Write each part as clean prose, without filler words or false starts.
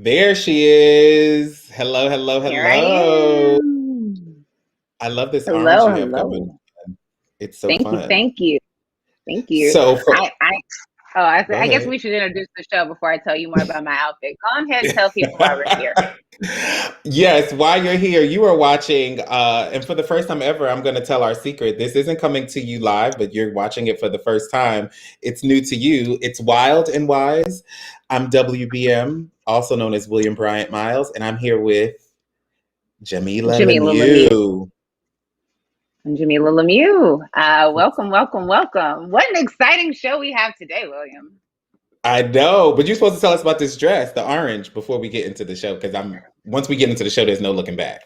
There she is. Hello, hello, Here I hello. am. I love this orange Hello, you have going. hello. It's so Thank you, fun. thank you, thank you. So for Go I guess ahead. we should introduce the show before I tell you more about my outfit. Go ahead and tell people why we're here. Yes, while you're here, you are watching, and for the first time ever, I'm going to tell our secret. This isn't coming to you live, but you're watching it for the first time. It's new to you. It's Wild and Wise. I'm WBM, also known as William Bryant Miles, and I'm here with Jamila Jamila Lemieux. Lemieux. I'm Jamila Lemieux. Welcome, welcome, welcome. What an exciting show we have today, William. I know, but you're supposed to tell us about this dress, the orange, before we get into the show. Because once we get into the show, there's no looking back.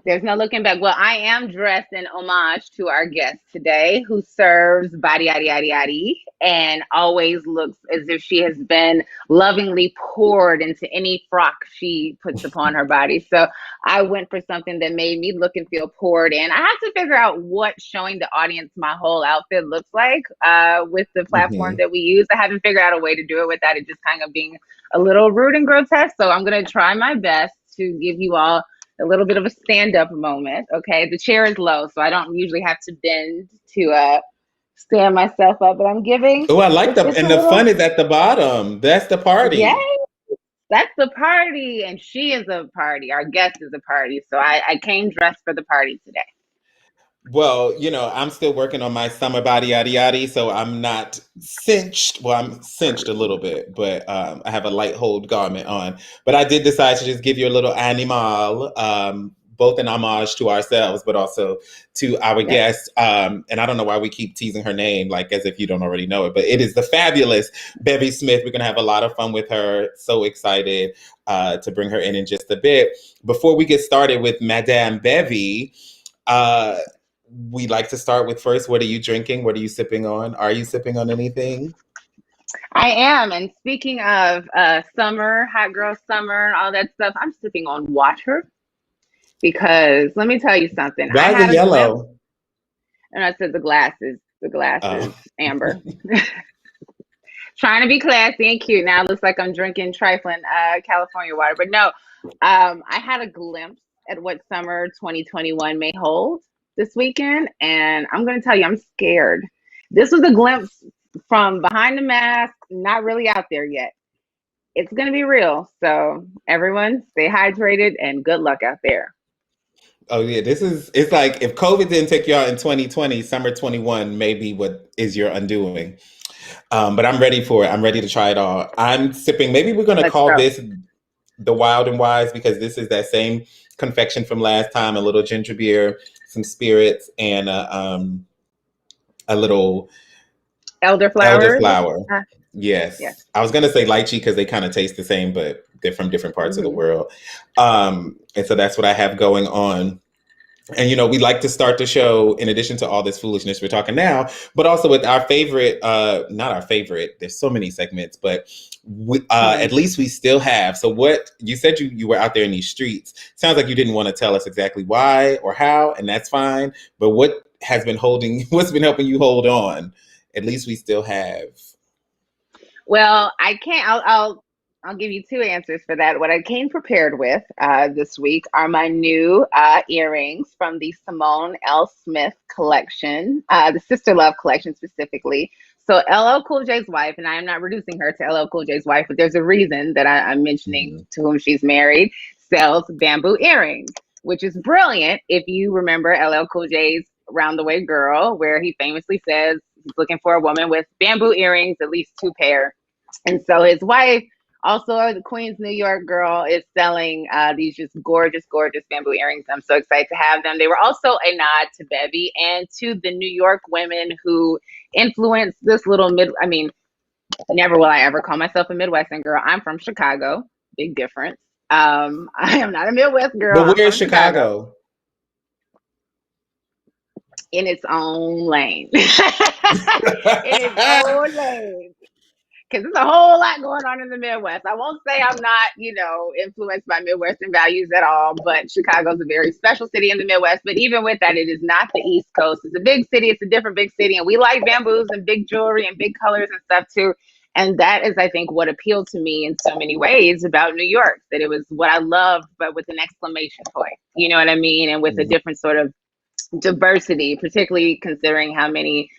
There's no looking back. Well, I am dressed in homage to our guest today, who serves body, yaddy, yaddy, yaddy, and always looks as if she has been lovingly poured into any frock she puts upon her body. So I went for something that made me look and feel poured in. I have to figure out what showing the audience my whole outfit looks like with the platform Hmm. that we use. I haven't figured out a way to do it without it just kind of being a little rude and grotesque. So I'm going to try my best to give you all a little bit of a stand-up moment. Okay, the chair is low, so I don't usually have to bend to stand myself up, but I'm giving Oh, I like just a and the fun little. is at the bottom. That's the Yay, party. that's the party, and she is a party. Our guest is a party, so I came dressed for the party today. Well, I'm still working on my summer body yada yada, so I'm not cinched. Well, I'm cinched a little bit, but I have a light hold garment on. But I did decide to just give you a little animal, both in homage to ourselves, but also to our Yep. guest. And I don't know why we keep teasing her name, like as if you don't already know it, but it is the fabulous Bevy Smith. We're gonna have a lot of fun with her. So excited to bring her in just a bit. Before we get started with Madame Bevy. Uh, we like to start with first, what are you drinking? What are you sipping on? Are you sipping on anything? I am, and speaking of summer, hot girl summer, and all that stuff, I'm sipping on water because let me tell you something. I Why is it had a glimpse, yellow? and I said the glasses, Oh. amber. Trying to be classy and cute. Now it looks like I'm drinking trifling California water. But no, I had a glimpse at what summer 2021 may hold this weekend. And I'm going to tell you, I'm scared. This was a glimpse from behind the mask, not really out there yet. It's going to be real. So everyone stay hydrated and good luck out there. Oh yeah, it's like if COVID didn't take you out in 2020, summer 21 may be what is your undoing. But I'm ready for it. I'm ready to try it all. I'm sipping, maybe we're gonna Let's call go. this the Wild and Wise because this is that same confection from last time, a little ginger beer, some spirits, and a little Elderflower. elderflower. Uh, yes. Yes. I was gonna say lychee because they kind of taste the same, but they're from different parts of the Hmm. world. And so that's what I have going on. And we like to start the show in addition to all this foolishness we're talking now, but also with our favorite, not our favorite, there's so many segments, but Hmm. at least we still have. So what you said you were out there in these streets. Sounds like you didn't want to tell us exactly why or how, and that's fine. But what's been helping you hold on? At least we still have. Well, I can't. I'll give you two answers for that. What I came prepared with this week are my new earrings from the Simone L. Smith collection, the Sister Love collection specifically. So LL Cool J's wife, and I am not reducing her to LL Cool J's wife, but there's a reason that I'm mentioning Mhm. to whom she's married, sells bamboo earrings, which is brilliant if you remember LL Cool J's Round the Way Girl, where he famously says he's looking for a woman with bamboo earrings, at least two pair. And so his wife, also the Queens, New York girl, is selling these just gorgeous, gorgeous bamboo earrings. I'm so excited to have them. They were also a nod to Bevy and to the New York women who influenced this little I mean, never will I ever call myself a Midwestern girl. I'm from Chicago. Big difference. I am not a Midwest girl. But I'm where is from Chicago Chicago? in its own lane. In its own lane. Because there's a whole lot going on in the Midwest. I won't say I'm not, influenced by Midwestern values at all, but Chicago's a very special city in the Midwest. But even with that, it is not the East Coast. It's a big city. It's a different big city. And we like bamboos and big jewelry and big colors and stuff too. And that is, I think, what appealed to me in so many ways about New York, that it was what I loved, but with an exclamation point. You know what I mean? And with a different sort of diversity, particularly considering how many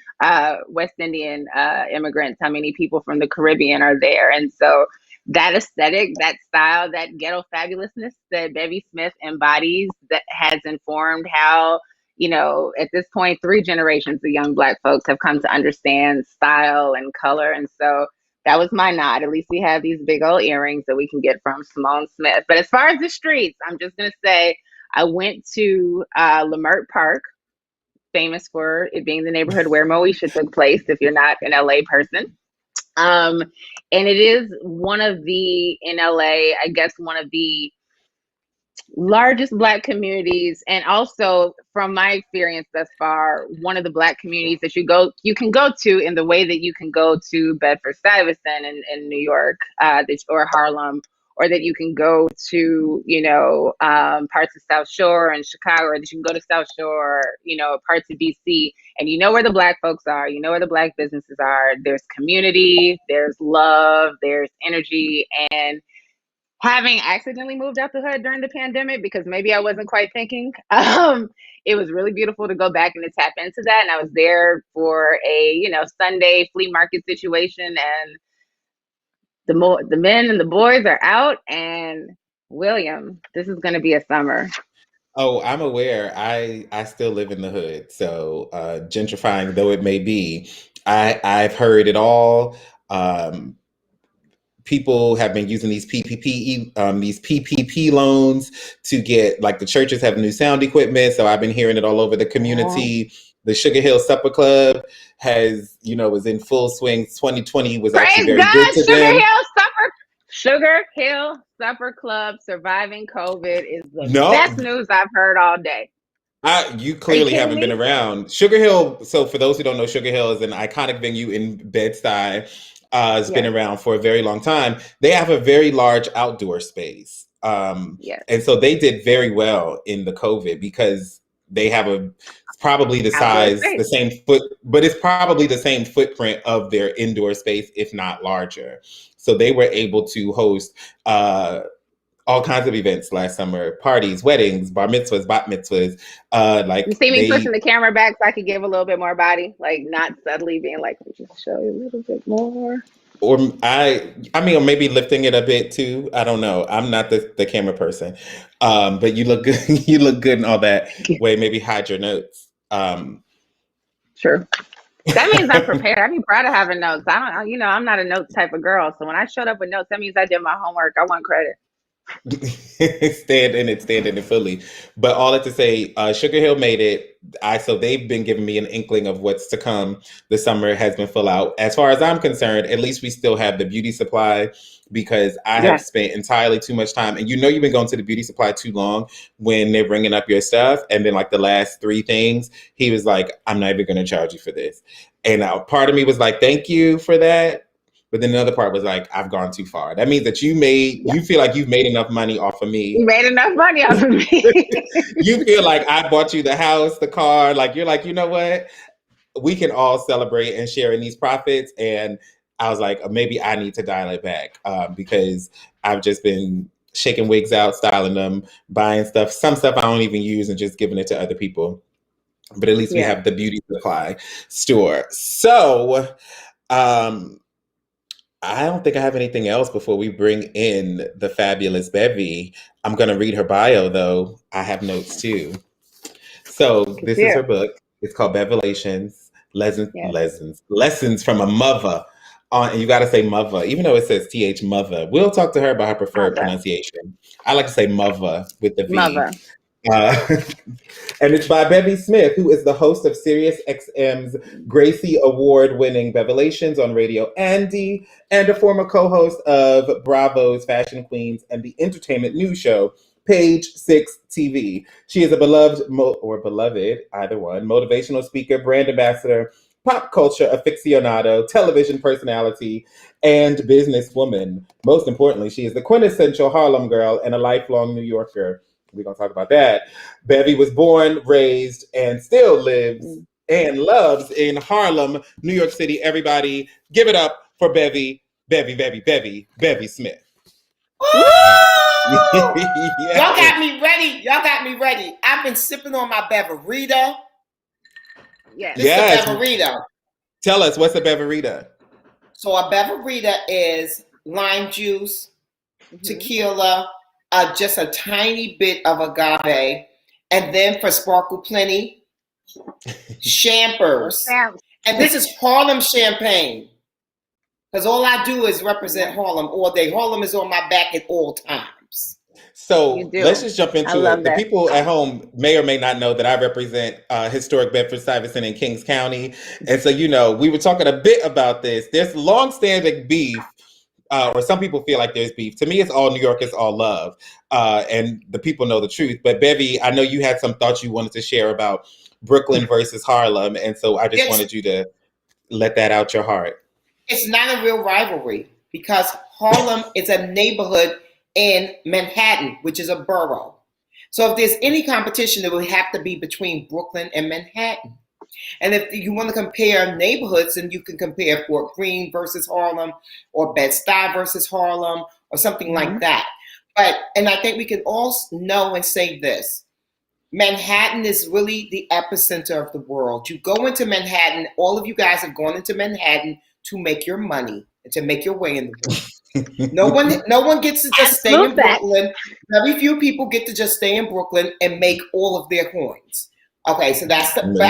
West Indian immigrants, how many people from the Caribbean are there. And so that aesthetic, that style, that ghetto fabulousness that Bevy Smith embodies, that has informed how, you know, at this point, 3 generations of young Black folks have come to understand style and color. And so that was my nod. At least we have these big old earrings that we can get from Simone Smith. But as far as the streets, I'm just going to say I went to Lamert Park, famous for it being the neighborhood where Moesha took place, if you're not an LA person. Um, and it is one of the, in LA, I guess, one of the largest Black communities, and also from my experience thus far, one of the Black communities that you can go to in the way that you can go to Bedford Stuyvesant in New York, or Harlem, or that you can go to, you know, parts of South Shore and Chicago, or that you can go to South Shore, you know, parts of DC, and you know where the Black folks are, you know where the Black businesses are. There's community, there's love, there's energy. And having accidentally moved out the hood during the pandemic, because maybe I wasn't quite thinking, it was really beautiful to go back and to tap into that. And I was there for a, you know, Sunday flea market situation, and the men and the boys are out. And William, this is going to be a summer. Oh, I'm aware. I still live in the hood, so gentrifying though it may be, I've heard it all. Um, People have been using these PPP loans to get, like, the churches have new sound equipment. So I've been hearing it all over the community. The Sugar Hill Supper Club was in full swing. 2020 was actually Praise very good God, to them. Sugar Hill Supper Club surviving COVID is the best No, news I've heard all day. you Are you clearly kidding haven't been me? around Sugar Hill. So for those who don't know, Sugar Hill is an iconic venue in Bed-Stuy. It's been Yes, around for a very long time. They have a very large outdoor space, yes. and so they did very well in the COVID because they have it's probably the Outdoor size, the space. same but it's probably the same footprint of their indoor space, if not larger. So they were able to host all kinds of events last summer: parties, weddings, bar mitzvahs, bat mitzvahs. You Like see me pushing they, the camera back so I could give a little bit more body, like not subtly being like, just show you a little bit more. or I mean, or maybe lifting it a bit too. I don't know. I'm not the camera person, but you look good. You look good in all that way. Maybe hide your notes. True. That means I'm prepared. I'd be proud of having notes. I don't, you know, I'm not a notes type of girl. So when I showed up with notes, that means I did my homework. I want credit. Stand in it fully. But all that to say, Sugar Hill made it. So they've been giving me an inkling of what's to come. The summer has been full out. As far as I'm concerned, at least we still have the beauty supply, because I have Yes. spent entirely too much time. And you've been going to the beauty supply too long when they're bringing up your stuff. And then, like, the last 3 things, he was like, "I'm not even going to charge you for this." And part of me was like, "Thank you for that." But then another part was like, I've gone too far. That means that Yeah. you feel like you've made enough money off of You me. made enough money off of me. You feel like I bought you the house, the car. Like, you're like, you know what? We can all celebrate and share in these profits. And I was like, maybe I need to dial it back, because I've just been shaking wigs out, styling them, buying stuff, some stuff I don't even use, and just giving it to other people. But at least we Yeah. have the beauty supply store. So, um, I don't think I have anything else before we bring in the fabulous Bevy. I'm going to read her bio, though. I have notes too. So Cause this is yeah. her book. It's called Bevelations, Yes. Lessons from a Mother. And you got to say mother, even though it says th mother. We'll talk to her about her preferred Mother. pronunciation. I like to say mother with the V. Mother. Uh, and it's by Bevy Smith, who is the host of Sirius XM's Gracie Award-winning Bevelations on Radio Andy, and a former co-host of Bravo's Fashion Queens and the entertainment news show Page Six TV. She is a beloved, either one, motivational speaker, brand ambassador, pop culture aficionado, television personality, and businesswoman. Most importantly, she is the quintessential Harlem girl and a lifelong New Yorker. We're going to talk about that. Bevy was born, raised, and still lives Mm. and loves in Harlem, New York City. Everybody, give it up for Bevy Bevy Smith. Woo! Y'all Yes. got me ready. Y'all got me ready. I've been sipping on my Beverita. Yes. This is a Yes. Beverita. Tell us, what's a Beverita? So a Beverita is lime juice, tequila, just a tiny bit of agave, and then for sparkle plenty, champers. And this is Harlem champagne. Because all I do is represent Harlem all day. Harlem is on my back at all times. So let's just jump into it. The that. people at home may or may not know that I represent historic Bedford-Stuyvesant in Kings County. And so, we were talking a bit about this. There's long-standing beef, or some people feel like there's beef. To me, it's all New York, it's all love. And the people know the truth. But Bevy, I know you had some thoughts you wanted to share about Brooklyn versus Harlem. And so I just wanted you to let that out your heart. It's not a real rivalry because Harlem is a neighborhood in Manhattan, which is a borough. So if there's any competition, it would have to be between Brooklyn and Manhattan. And if you want to compare neighborhoods, then you can compare Fort Greene versus Harlem or Bed-Stuy versus Harlem or something like that. And I think we can all know and say this. Manhattan is really the epicenter of the world. You go into Manhattan, all of you guys have gone into Manhattan to make your money and to make your way in the world. No one gets to just stay in Brooklyn. Very few people get to just stay in Brooklyn and make all of their coins. Okay, so that's the. But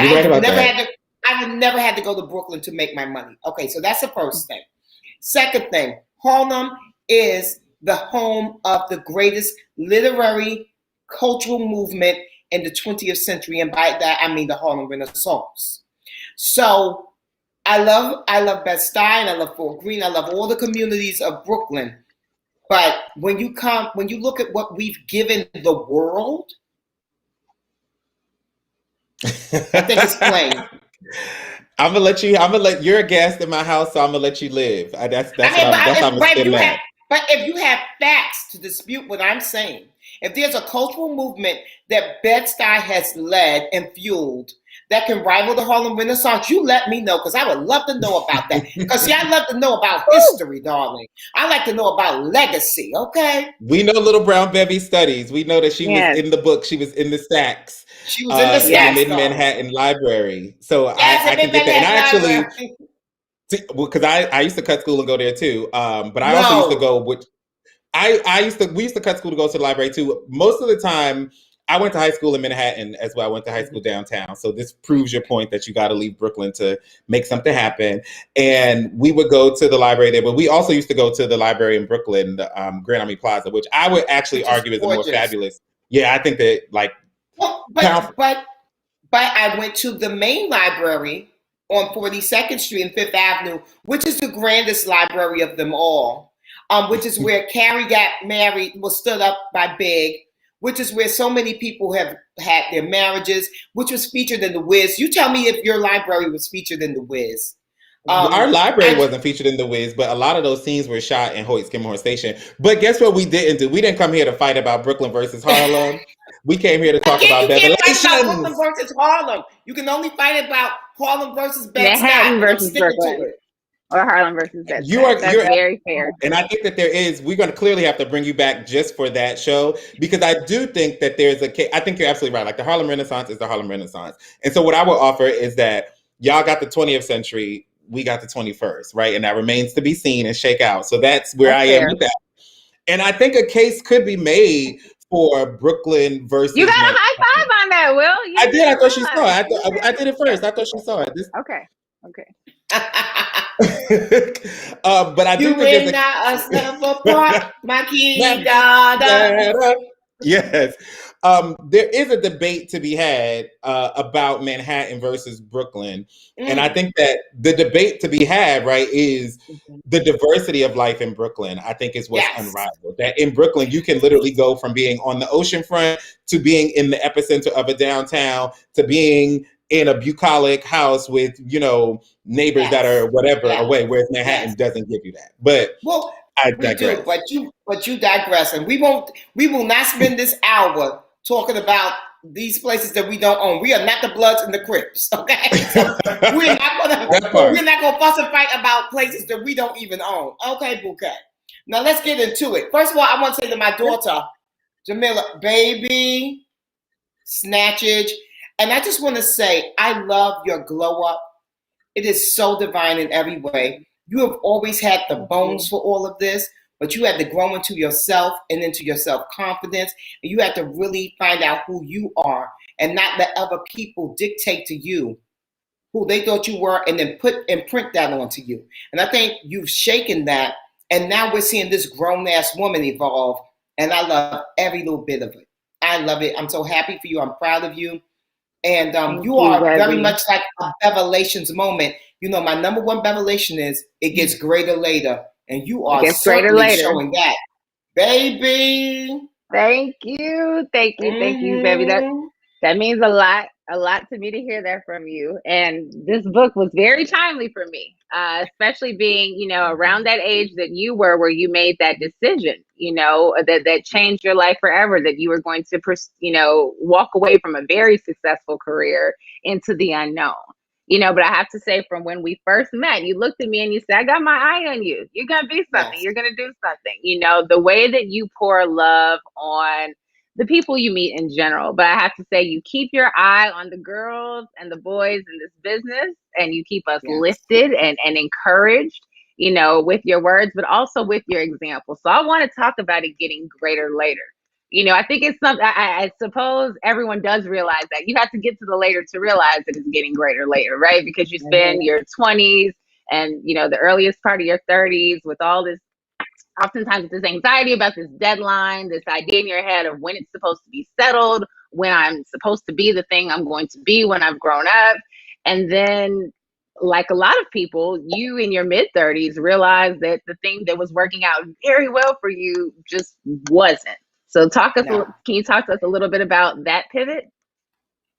I've never had to go to Brooklyn to make my money. Okay, so that's the first thing. Second thing, Harlem is the home of the greatest literary cultural movement in the 20th century, and by that I mean the Harlem Renaissance. So I love Bed-Stuy, I love Fort Greene, I love all the communities of Brooklyn. But when you look at what we've given the world, I think it's plain. You're a guest in my house, so I'm gonna let you live. That's how I'm gonna spin that. But if you have facts to dispute what I'm saying, if there's a cultural movement that Bed-Stuy has led and fueled that can rival the Harlem Renaissance, you let me know, because I would love to know about that. Because see, I love to know about history, darling. I like to know about legacy, okay? We know Little Brown Bevy studies. We know that she was in the book. She was in the stacks. She was in the stacks. In the Mid-Manhattan Library. So I can get that. And I actually, because I used to cut school and go there too. But I also used to go with, we used to cut school to go to the library too. Most of the time, I went to high school in Manhattan as well. I went to high school downtown. So this proves your point that you got to leave Brooklyn to make something happen. And we would go to the library there, but we also used to go to the library in Brooklyn, the Grand Army Plaza, which I would actually argue is a more fabulous. Yeah, I think that but I went to the main library on 42nd Street and Fifth Avenue, which is the grandest library of them all, which is where Carrie got married, was stood up by Big, which is where so many people have had their marriages, which was featured in The Wiz. You tell me if your library was featured in The Wiz. Our library wasn't featured in The Wiz, but a lot of those scenes were shot in Hoyt Skimmerhorn Station. But guess what we didn't do? We didn't come here to fight about Brooklyn versus Harlem. We came here to talk about Bevelations. You can't fight about Brooklyn versus Harlem. You can only fight about Harlem versus Bed-Stuy. Manhattan versus Brooklyn. Or Harlem versus Bed-Stuy. That's very fair. And I think that we're going to clearly have to bring you back just for that show, because I do think that I think you're absolutely right. Like, the Harlem Renaissance is the Harlem Renaissance. And so what I will offer is that y'all got the 20th century, we got the 21st, right? And that remains to be seen and shake out. So that's where I am with that. And I think a case could be made for Brooklyn versus. You got a high five on that, Will. I did. I thought she saw it. I did it first. I thought she saw it. Okay. But I do think yes. There is a debate to be had about Manhattan versus Brooklyn. And I think that the debate to be had, right, is the diversity of life in Brooklyn, I think, is what's unrivaled. That in Brooklyn, you can literally go from being on the ocean front to being in the epicenter of a downtown to being in a bucolic house with, neighbors that are whatever away, whereas Manhattan doesn't give you that. But I digress. But you digress, and we will not spend this hour talking about these places that we don't own. We are not the Bloods and the Crips, okay? So we're That part. not gonna fuss and fight about places that we don't even own. Okay, Bouquet. Now let's get into it. First of all, I want to say to my daughter, Jamila, baby, snatchage. And I just want to say, I love your glow up. It is so divine in every way. You have always had the bones for all of this, but you had to grow into yourself and into your self-confidence. And you had to really find out who you are and not let other people dictate to you who they thought you were and then print that onto you. And I think you've shaken that. And now we're seeing this grown-ass woman evolve. And I love every little bit of it. I love it. I'm so happy for you. I'm proud of you. And you are very much like a Bevelations moment. You know, my number one Bevelation is it gets greater later. And you are certainly showing that. Baby. Thank you. Thank you, baby. That means a lot to me to hear that from you. And this book was very timely for me, especially being, you know, around that age that you were, where you made that decision, you know, that changed your life forever, that you were going to, you know, walk away from a very successful career into the unknown. You know, but I have to say, from when we first met, you looked at me and you said, I got my eye on you. You're going to be something. Yes. You're going to do something. You know, the way that you pour love on the people you meet in general. But I have to say, you keep your eye on the girls and the boys in this business, and you keep us lifted and encouraged, you know, with your words, but also with your example. So I want to talk about it getting greater later. You know, I think it's something, I suppose everyone does realize that you have to get to the later to realize that it's getting greater later, right? Because you spend your 20s and, you know, the earliest part of your 30s with all this, oftentimes this anxiety about this deadline, this idea in your head of when it's supposed to be settled, when I'm supposed to be the thing I'm going to be when I've grown up. And then, like a lot of people, you in your mid-30s realize that the thing that was working out very well for you just wasn't. So can you talk to us a little bit about that pivot?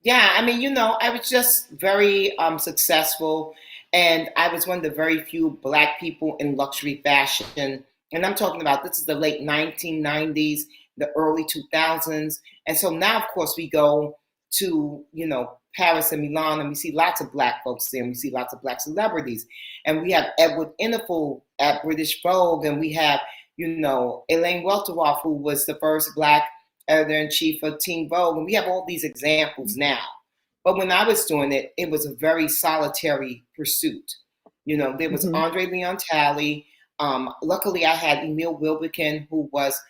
Yeah, I mean, you know, I was just very successful, and I was one of the very few Black people in luxury fashion. And I'm talking about, this is the late 1990s, the early 2000s. And so now, of course, we go to, you know, Paris and Milan, and we see lots of Black folks there, and we see lots of Black celebrities. And we have Edward Enninful at British Vogue, and we have, you know, Elaine Welteroth, who was the first Black editor-in-chief of Teen Vogue. And we have all these examples now. But when I was doing it, it was a very solitary pursuit. You know, there was Andre Leon Talley. Luckily, I had Emil Wilbekin, who was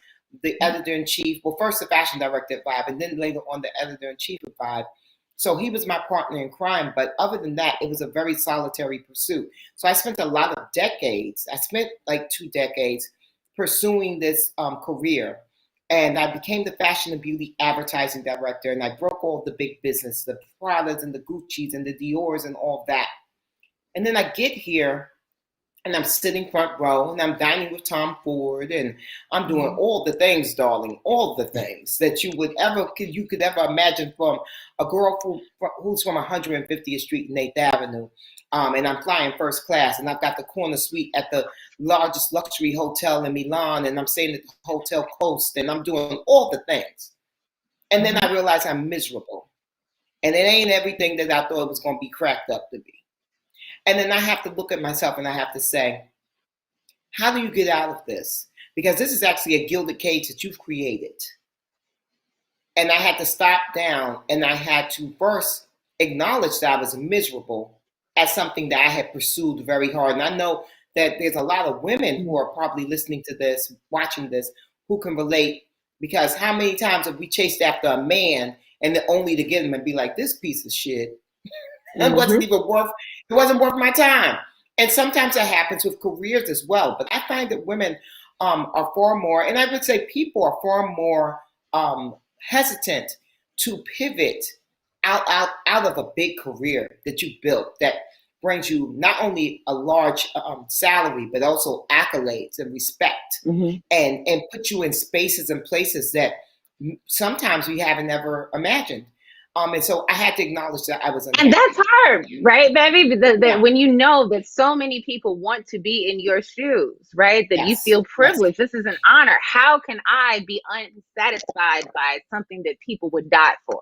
the editor-in-chief, well, first the fashion director at Vibe, and then later on the editor-in-chief of Vibe. So he was my partner in crime. But other than that, it was a very solitary pursuit. So I spent a lot of decades. I spent like 2 decades pursuing this career. And I became the fashion and beauty advertising director. And I broke all the big business, the Pradas and the Gucci's and the Dior's and all that. And then I get here and I'm sitting front row and I'm dining with Tom Ford and I'm doing all the things, darling, all the things that you could ever imagine from a girl who's from 150th Street and 8th Avenue. And I'm flying first class, and I've got the corner suite at the largest luxury hotel in Milan, and I'm staying at the Hotel Coast, and I'm doing all the things. And then I realize I'm miserable. And it ain't everything that I thought it was going to be cracked up to be. And then I have to look at myself and I have to say, how do you get out of this? Because this is actually a gilded cage that you've created. And I had to stop down, and I had to first acknowledge that I was miserable as something that I had pursued very hard. And I know that there's a lot of women who are probably listening to this, watching this, who can relate, because how many times have we chased after a man and then only to get him and be like, this piece of shit, it wasn't worth my time. And sometimes that happens with careers as well. But I find that women are far more, and I would say people are far more hesitant to pivot out of a big career that you built that brings you not only a large salary, but also accolades and respect, and put you in spaces and places that sometimes we haven't ever imagined. And so I had to acknowledge that I was unhappy. And that's hard, right, Bevy? When you know that so many people want to be in your shoes, right? That you feel privileged. This is an honor. How can I be unsatisfied by something that people would die for?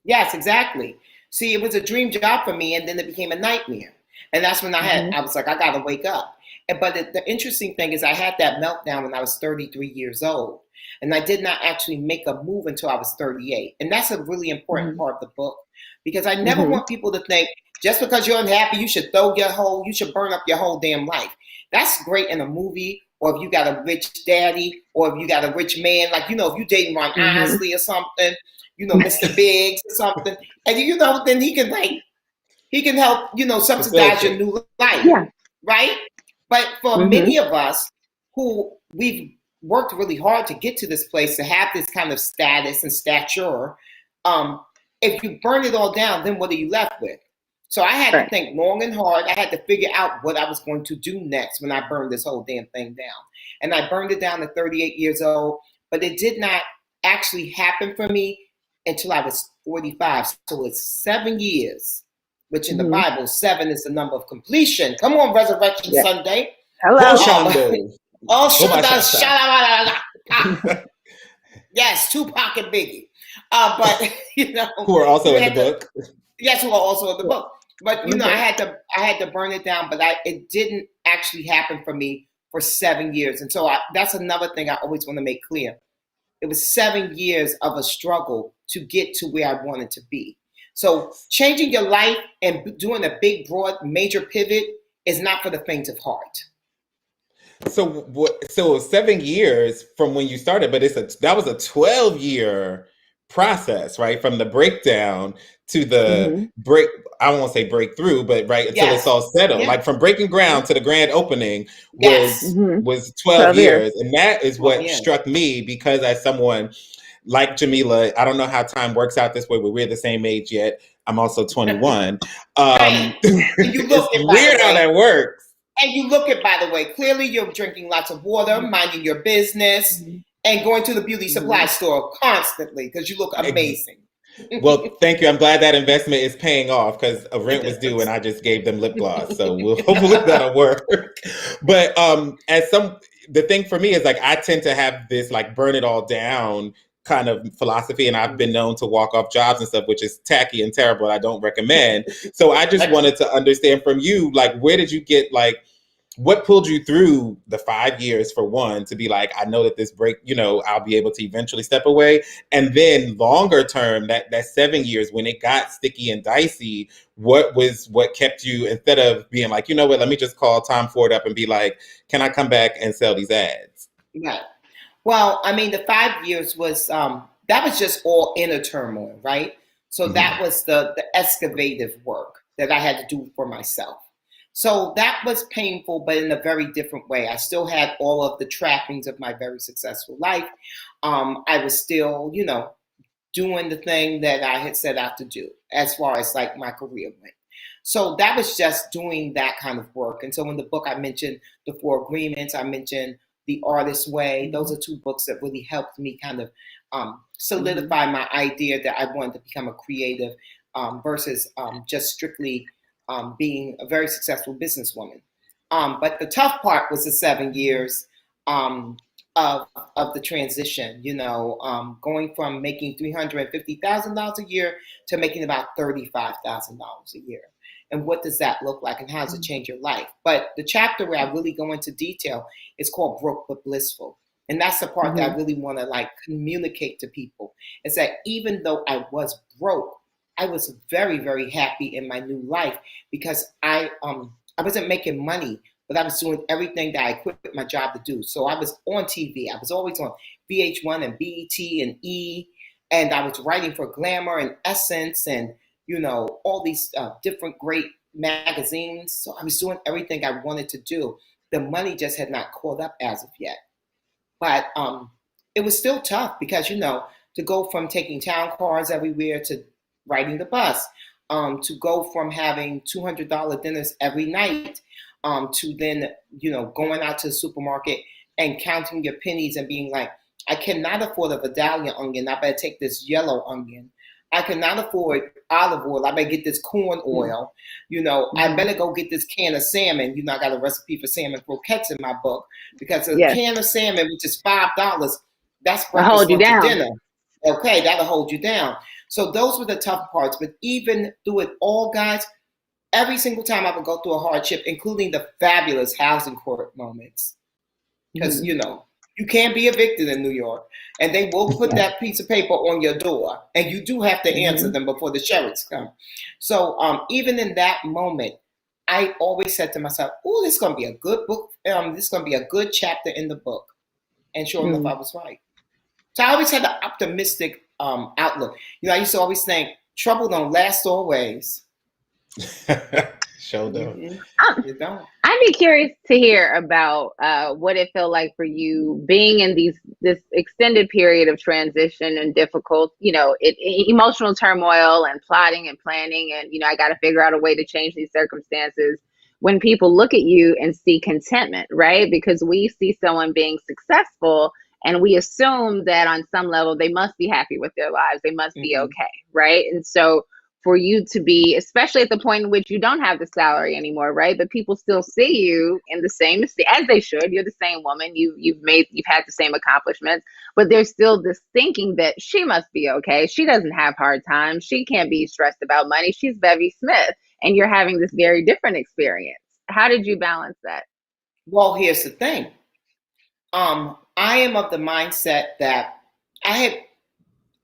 Yes, exactly. See, it was a dream job for me, and then it became a nightmare. And that's when I was like, I got to wake up. But the interesting thing is, I had that meltdown when I was 33 years old. And I did not actually make a move until I was 38. And that's a really important part of the book, because I never want people to think just because you're unhappy, you should you should burn up your whole damn life. That's great in a movie, or if you got a rich daddy, or if you got a rich man, like, if you're dating Ron Isley or something, Mr. Biggs or something, and then he can help, subsidize your new life, right? But for many of us who we've worked really hard to get to this place, to have this kind of status and stature, if you burn it all down, then what are you left with? So I had to think long and hard. I had to figure out what I was going to do next when I burned this whole damn thing down. And I burned it down at 38 years old, but it did not actually happen for me until I was 45. So it's 7 years, which in the Bible, 7 is the number of completion. Come on, Resurrection Sunday. Hello. Yes, Tupac and Biggie. But who are also in the book. Yes, who are also in the book. But I had to burn it down, but it didn't actually happen for me for 7 years. And so that's another thing I always want to make clear. It was 7 years of a struggle to get to where I wanted to be. So changing your life and doing a big, broad, major pivot is not for the faint of heart. So 7 years from when you started, but that was a 12-year process, right? From the breakdown to the break. I won't say breakthrough, but until it's all settled. Like from breaking ground to the grand opening was 12 years. And that is what struck me, because as someone like Jamila, I don't know how time works out this way, but we're the same age yet. I'm also 21. It's weird how that works. And you look at, by the way, clearly you're drinking lots of water, minding your business, and going to the beauty supply store constantly, because you look amazing. Well, thank you. I'm glad that investment is paying off, because a rent was due and I just gave them lip gloss. So hopefully that'll work. But the thing for me is, like, I tend to have this like burn it all down kind of philosophy, and I've been known to walk off jobs and stuff, which is tacky and terrible. I don't recommend. So I just wanted to understand from you, like, where did you get, like, what pulled you through the 5 years, for one, to be like, I know that this break, I'll be able to eventually step away. And then longer term, that 7 years, when it got sticky and dicey, what kept you, instead of being like, let me just call Tom Ford up and be like, can I come back and sell these ads? Right. Well, I mean, the 5 years was, that was just all inner turmoil, right? So that was the excavative work that I had to do for myself. So that was painful, but in a very different way. I still had all of the trappings of my very successful life. I was still, doing the thing that I had set out to do as far as like my career went. So that was just doing that kind of work. And so in the book, I mentioned the 4 Agreements. I mentioned The Artist's Way. Those are 2 books that really helped me kind of solidify my idea that I wanted to become a creative versus just strictly being a very successful businesswoman. But the tough part was the 7 years of the transition, going from making $350,000 a year to making about $35,000 a year. And what does that look like, and how does it change your life? But the chapter where I really go into detail is called Broke but Blissful. And that's the part that I really want to like communicate to people, is that even though I was broke, I was very, very happy in my new life, because I wasn't making money, but I was doing everything that I quit my job to do. So I was on TV. I was always on VH1 and BET and E, and I was writing for Glamour and Essence and, all these different great magazines. So I was doing everything I wanted to do. The money just had not caught up as of yet. But it was still tough, because, to go from taking town cars everywhere to riding the bus, to go from having $200 dinners every night, to then, going out to the supermarket and counting your pennies and being like, I cannot afford a Vidalia onion. I better take this yellow onion. I cannot afford olive oil. I better get this corn oil. I better go get this can of salmon. I got a recipe for salmon croquettes in my book, because a can of salmon, which is $5, that's breakfast, lunch, and dinner. Okay, that'll hold you down. So those were the tough parts. But even through it all, guys, every single time I would go through a hardship, including the fabulous housing court moments, because Mhm. you can't be evicted in New York, and they will put Yeah. that piece of paper on your door, and you do have to answer Mhm. them before the sheriffs come. So even in that moment, I always said to myself, "Oh, this is gonna be a good book. This is gonna be a good chapter in the book." And sure enough, I Mhm. was right. So I always had the optimistic outlook. I used to always think trouble don't last always. Show them. Mhm. You don't. I'd be curious to hear about what it felt like for you being in this extended period of transition and difficult, emotional turmoil and plotting and planning, and I got to figure out a way to change these circumstances. When people look at you and see contentment, right? Because we see someone being successful, and we assume that on some level they must be happy with their lives, they must be Mm-hmm. okay, right? And so for you to be, especially at the point in which you don't have the salary anymore, right? But people still see you in the same, as they should. You're the same woman. You've had the same accomplishments, but there's still this thinking that she must be okay. She doesn't have hard times. She can't be stressed about money. She's Bevy Smith, and you're having this very different experience. How did you balance that? Well, here's the thing. I am of the mindset that I had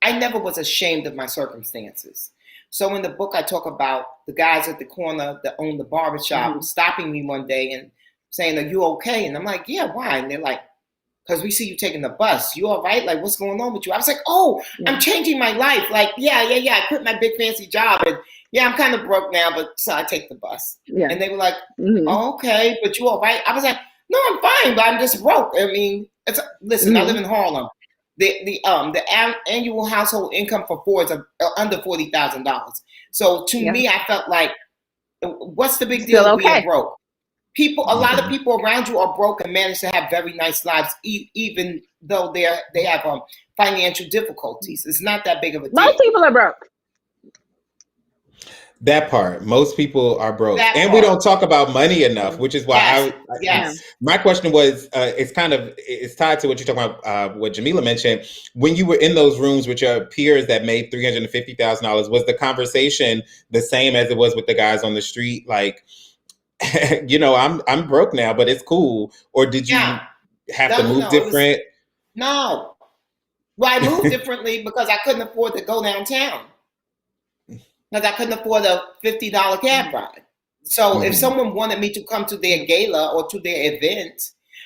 I never was ashamed of my circumstances. So in the book, I talk about the guys at the corner that own the barbershop Mm-hmm. stopping me one day and saying, "Are you okay?" And I'm like, "Yeah, why?" And they're like, "Because we see you taking the bus. You all right? Like, what's going on with you?" I was like, "Oh, I'm Yeah. changing my life. Like, yeah. I quit my big fancy job, and yeah, I'm kind of broke now, but so I take the bus." Yeah. And they were like, Mm-hmm. "Oh, okay, but you all right?" I was like, "No, I'm fine, but I'm just broke." I mean, listen, I live Mm-hmm. in Harlem. The annual household income for four is under $40,000. So to Yeah. me, I felt like, what's the big Still deal being okay. broke? A lot of Mhm. people around you are broke and manage to have very nice lives, even though they have financial difficulties. It's not that big of a Most deal. people are broke. That part. Most people are broke, That and we part. don't talk about money enough, which is why Yes, Yeah. yes. my question was. It's tied to what you're talking about. What Jamila mentioned when you were in those rooms with your peers that made $350,000. Was the conversation the same as it was with the guys on the street? Like, I'm broke now, but it's cool. Or did Yeah. you have to No, no, move no. It was different? no. Well, I moved differently because I couldn't afford to go downtown. Because I couldn't afford a $50 cab ride. So if Mhm. someone wanted me to come to their gala or to their event,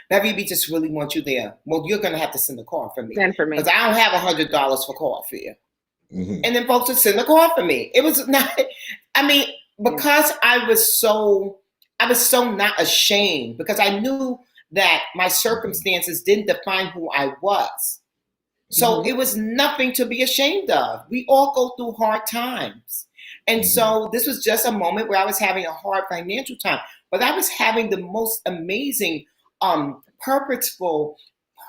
maybe we just really want you there. Well, you're gonna have to send a car for me And for because me. I don't have $100 for car fare. Mhm. And then folks would send a car for me. It was not. I mean, Yeah. because I was so not ashamed because I knew that my Mhm. circumstances didn't define who I was. So Mm-hmm. it was nothing to be ashamed of. We all go through hard times. And Mhm. so this was just a moment where I was having a hard financial time, but I was having the most amazing, purposeful,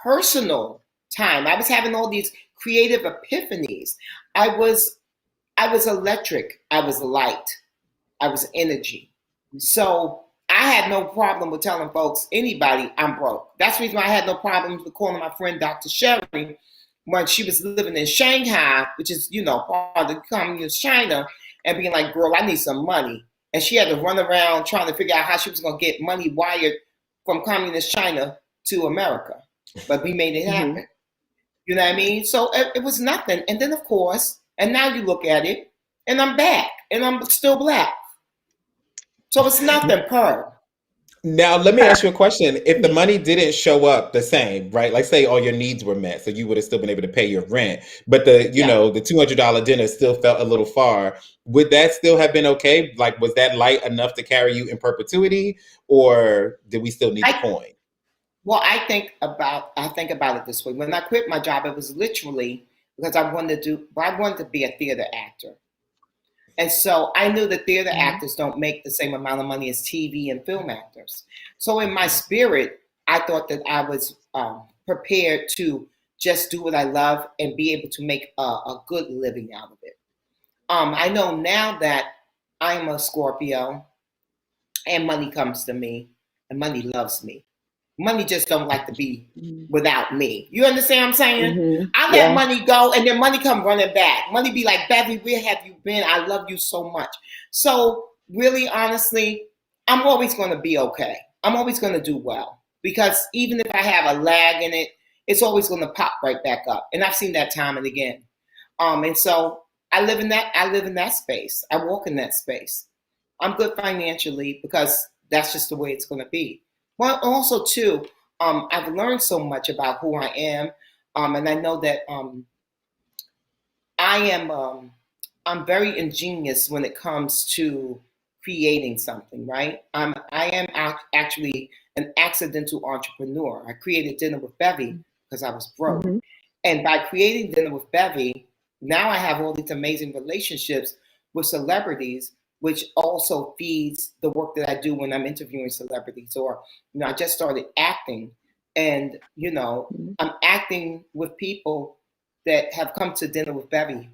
personal time. I was having all these creative epiphanies. I was I was electric. I was light. I was energy. So I had no problem with telling folks, anybody, I'm broke. That's the reason why I had no problems with calling my friend Dr. Sherry when she was living in Shanghai, which is, part of the communist China, and being like, girl, I need some money. And she had to run around trying to figure out how she was going to get money wired from communist China to America. But we made it Mm-hmm. happen. You know what I mean? So it was nothing. And then, of course, and now you look at it, and I'm back, and I'm still black. So it's nothing, per. Now, let me ask you a question. If the money didn't show up the same, right? Like say all your needs were met, so you would have still been able to pay your rent, but Yeah. the $200 dinner still felt a little far. Would that still have been okay? Like, was that light enough to carry you in perpetuity, or did we still need the I coin? well, I think about it this way. When I quit my job, it was literally because I wanted to be a theater actor. And so I knew that theater Mm-hmm. actors don't make the same amount of money as TV and film actors. So in my spirit, I thought that I was prepared to just do what I love and be able to make a good living out of it. I know now that I'm a Scorpio and money comes to me and money loves me. Money just don't like to be without me. You understand what I'm saying? Mm-hmm. I let money go, and then money come running back. Money be like, Bevy, where have you been? I love you so much. So really, honestly, I'm always going to be okay. I'm always going to do well, because even if I have a lag in it, it's always going to pop right back up. And I've seen that time and again. And so I live in that space. I walk in that space. I'm good financially because that's just the way it's going to be. Well, also too, I've learned so much about who I am, and I know that I'm very ingenious when it comes to creating something. Right? I am actually an accidental entrepreneur. I created Dinner with Bevy because I was broke, and by creating Dinner with Bevy, now I have all these amazing relationships with celebrities, which also feeds the work that I do when I'm interviewing celebrities. Or, I just started acting, and, I'm acting with people that have come to Dinner with Bevy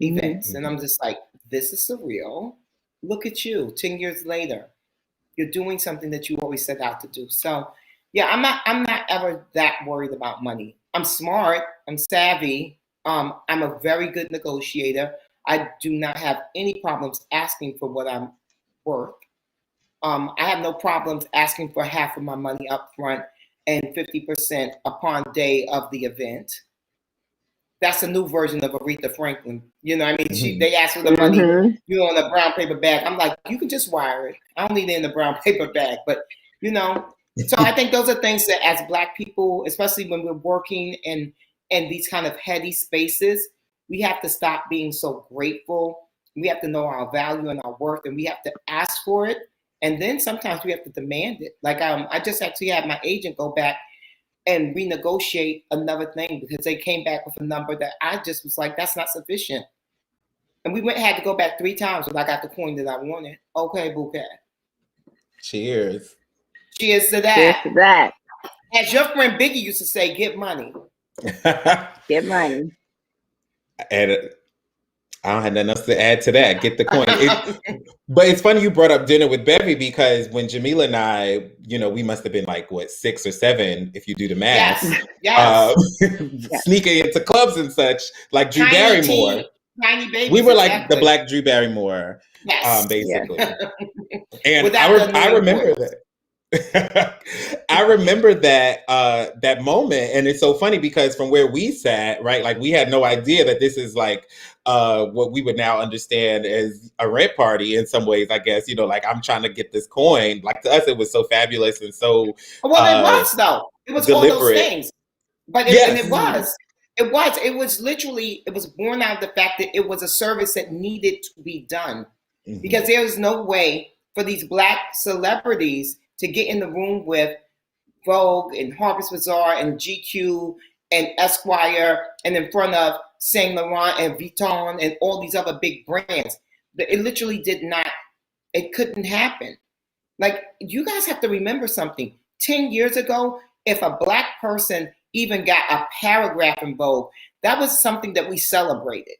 events. And I'm just like, this is surreal. Look at you, 10 years later. You're doing something that you always set out to do. So, yeah, I'm not ever that worried about money. I'm smart. I'm savvy. I'm a very good negotiator. I do not have any problems asking for what I'm worth. I have no problems asking for half of my money up front and 50% upon day of the event. That's a new version of Aretha Franklin. You know what I mean? They ask for the money, on a brown paper bag. I'm like, you can just wire it. I don't need it in a brown paper bag. But, so I think those are things that as Black people, especially when we're working in these kind of heady spaces, we have to stop being so grateful. We have to know our value and our worth, and we have to ask for it. And then sometimes we have to demand it. Like I just actually had my agent go back and renegotiate another thing because they came back with a number that I just was like, that's not sufficient. And we had to go back 3 times when I got the coin that I wanted. Okay, bouquet. Cheers. Cheers to that. Cheers to that. As your friend Biggie used to say, get money. Get money. And I don't have nothing else to add to that. Get the coin. But it's funny you brought up Dinner with Bevy, because when Jamila and I, we must have been like, 6 or 7, if you do the math. Yes. Sneaking into clubs and such, like Drew Barrymore. Tiny babies. We were like the Black Drew Barrymore, basically. And I remember that. I remember that moment, and it's so funny because from where we sat, right, like we had no idea that this is like what we would now understand as a rent party in some ways, I guess. Like I'm trying to get this coin. Like to us, it was so fabulous and so. It was though. It was deliberate. All those things, but it was. It was literally. It was born out of the fact that it was a service that needed to be done, because there was no way for these Black celebrities to get in the room with Vogue and Harper's Bazaar and GQ and Esquire and in front of Saint Laurent and Vuitton and all these other big brands. It literally did not, it couldn't happen. Like, you guys have to remember something. 10 years ago, if a Black person even got a paragraph in Vogue, that was something that we celebrated.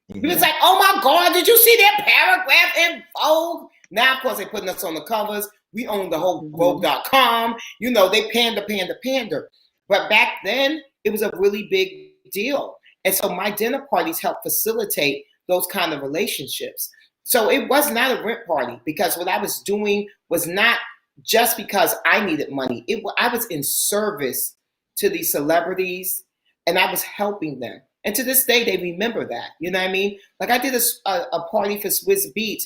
It was like, oh my God, did you see that paragraph in Vogue? Now, of course, they're putting us on the covers. We own the whole Vogue.com. They pander. But back then, it was a really big deal. And so my dinner parties helped facilitate those kind of relationships. So it was not a rent party, because what I was doing was not just because I needed money. I was in service to these celebrities, and I was helping them. And to this day, they remember that. You know what I mean? Like I did a party for Swizz Beatz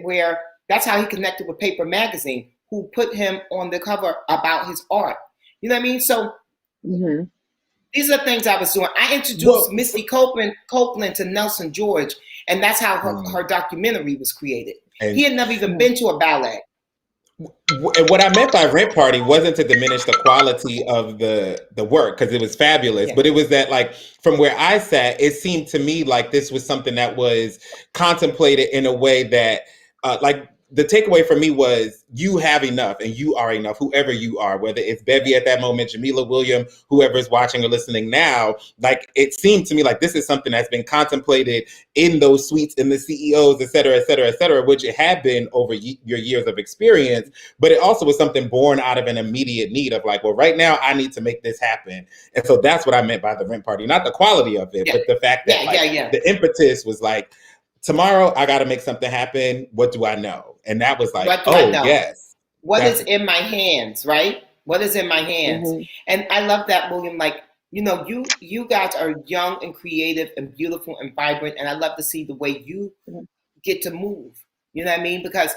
where that's how he connected with Paper Magazine, who put him on the cover about his art. You know what I mean? So these are things I was doing. I introduced Misty Copeland to Nelson George, and that's how her documentary was created. And he had never even been to a ballet. What I meant by rent party wasn't to diminish the quality of the work, because it was fabulous, but it was that, like, from where I sat, it seemed to me like this was something that was contemplated in a way that like the takeaway for me was you have enough and you are enough, whoever you are, whether it's Bevy at that moment, Jamila William, whoever's watching or listening now. Like, it seemed to me like this is something that's been contemplated in those suites, in the CEOs, et cetera, et cetera, et cetera, which it had been over your years of experience. But it also was something born out of an immediate need of like, well, right now I need to make this happen. And so that's what I meant by the rent party, not the quality of it, but the fact that the impetus was like, tomorrow I got to make something happen. What do I know? And that was like, yes. What is in my hands, right? What is in my hands? Mm-hmm. And I love that, William. Like, you guys are young and creative and beautiful and vibrant. And I love to see the way you get to move. You know what I mean? Because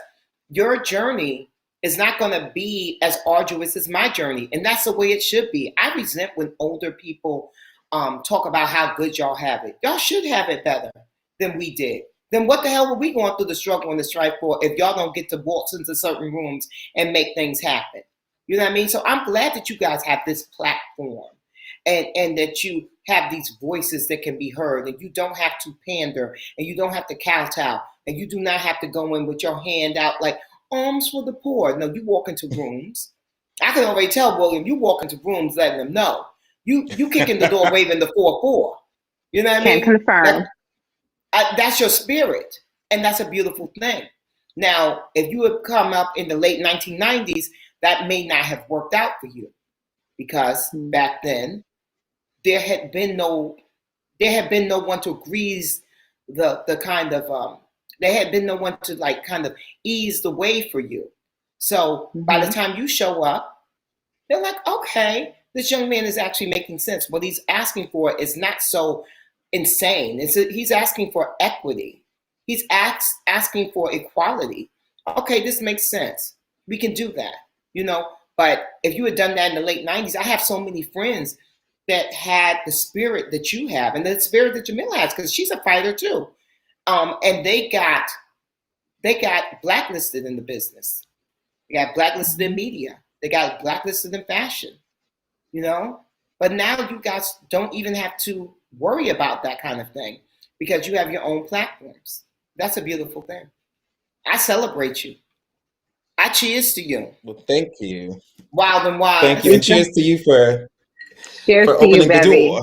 your journey is not going to be as arduous as my journey. And that's the way it should be. I resent when older people talk about how good y'all have it. Y'all should have it better than we did. Then what the hell were we going through the struggle and the strife for if y'all don't get to waltz into certain rooms and make things happen? You know what I mean? So I'm glad that you guys have this platform and that you have these voices that can be heard, and you don't have to pander and you don't have to kowtow and you do not have to go in with your hand out like alms for the poor. No, you walk into rooms. I can already tell, William, you walk into rooms letting them know. You kick in the door waving the 4-4. You know what I mean? Can confirm. That's your spirit, and that's a beautiful thing. Now, if you had come up in the late 1990s, that may not have worked out for you, because back then there had been no one to grease the kind of there had been no one to like kind of ease the way for you. So by the time you show up, they're like, okay, this young man is actually making sense. What he's asking for is not so insane. He's asking for equity. He's asking for equality. Okay, this makes sense. We can do that, But if you had done that in the late 90s, I have so many friends that had the spirit that you have and the spirit that Jamila has, because she's a fighter too. And they got blacklisted in the business. They got blacklisted in media. They got blacklisted in fashion, But now you guys don't even have to worry about that kind of thing because you have your own platforms. That's a beautiful thing. I celebrate you. I cheers to you. Well, thank you. Wild and wise. Thank you, and cheers to you for opening the Bevy. door.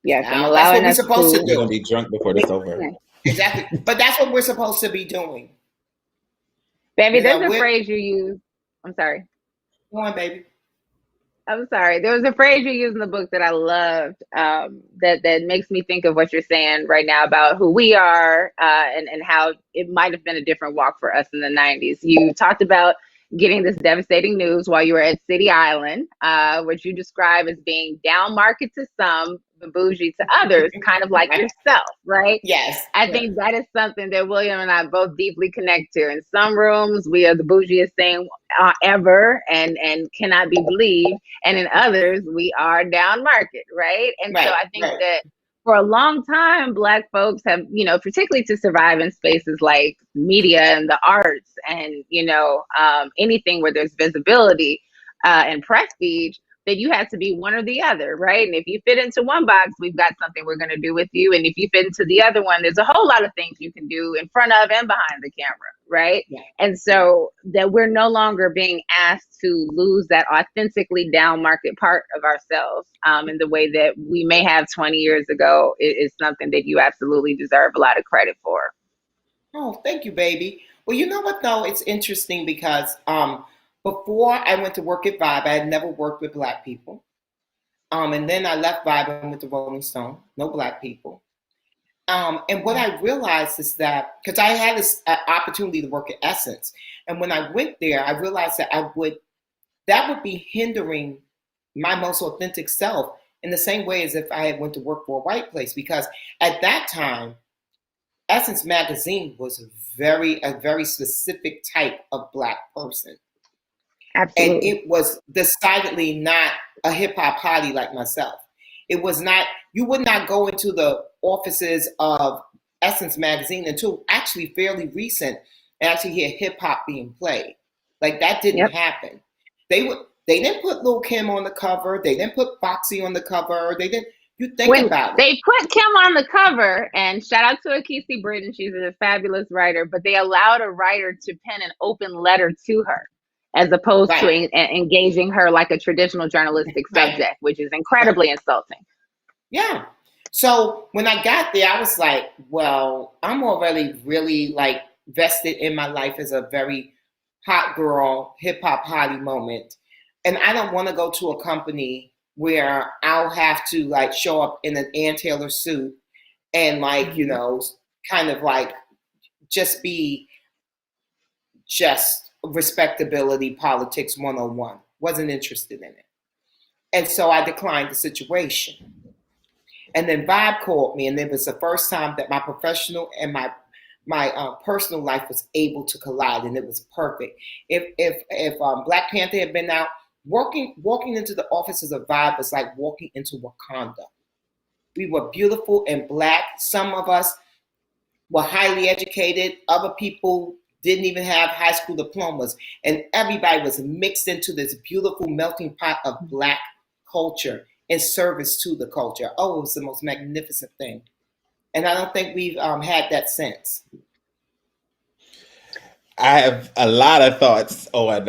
Yes, I'm allowing that's what we're supposed to do. We're gonna be drunk before this over. Exactly, but that's what we're supposed to be doing. Bevy, there's a phrase you use. I'm sorry. Go on, baby. I'm sorry. There was a phrase you used in the book that I loved that makes me think of what you're saying right now about who we are and how it might have been a different walk for us in the 90s. You talked about getting this devastating news while you were at City Island, which you describe as being down market to some, but bougie to others, kind of like yourself, right? Yes. I think that is something that William and I both deeply connect to. In some rooms, we are the bougiest thing ever and cannot be believed. And in others, we are down market, right? And so I think that for a long time, Black folks have, particularly to survive in spaces like media and the arts and, anything where there's visibility and prestige, that you have to be one or the other, right? And if you fit into one box, we've got something we're going to do with you. And if you fit into the other one, there's a whole lot of things you can do in front of and behind the camera, right? Yeah. And so that we're no longer being asked to lose that authentically down market part of ourselves in the way that we may have 20 years ago is something that you absolutely deserve a lot of credit for. Oh, thank you, baby. Well, you know what, though? It's interesting because before I went to work at Vibe, I had never worked with Black people. And then I left Vibe and went to Rolling Stone, no Black people. And what I realized is that, because I had this opportunity to work at Essence, and when I went there, I realized that that would be hindering my most authentic self in the same way as if I had went to work for a white place. Because at that time, Essence magazine was a very specific type of Black person. Absolutely. And it was decidedly not a hip hop hottie like myself. It was not, you would not go into the offices of Essence magazine until actually fairly recent and actually hear hip hop being played. Like that didn't happen. They didn't put Lil' Kim on the cover. They didn't put Foxy on the cover. You think When about it. they put Kim on the cover, and shout out to Akisi Britton, she's a fabulous writer, but they allowed a writer to pen an open letter to her as opposed to Right, engaging her like a traditional journalistic right, subject, which is right. incredibly insulting. Yeah. So when I got there, I was like, well, I'm already really like vested in my life as a very hot girl, hip hop hottie moment. And I don't want to go to a company where I'll have to like show up in an Ann Taylor suit and like, you Mhm. know, kind of like just be just respectability politics 101. Wasn't interested in it. And so I declined the situation. And then Vibe called me, and it was the first time that my professional and my personal life was able to collide, and it was perfect. If Black Panther had been out, walking into the offices of Vibe was like walking into Wakanda. We were beautiful and black. Some of us were highly educated. Other people didn't even have high school diplomas, and everybody was mixed into this beautiful melting pot of black culture in service to the culture. Oh, it was the most magnificent thing, and I don't think we've had that since. I have a lot of thoughts on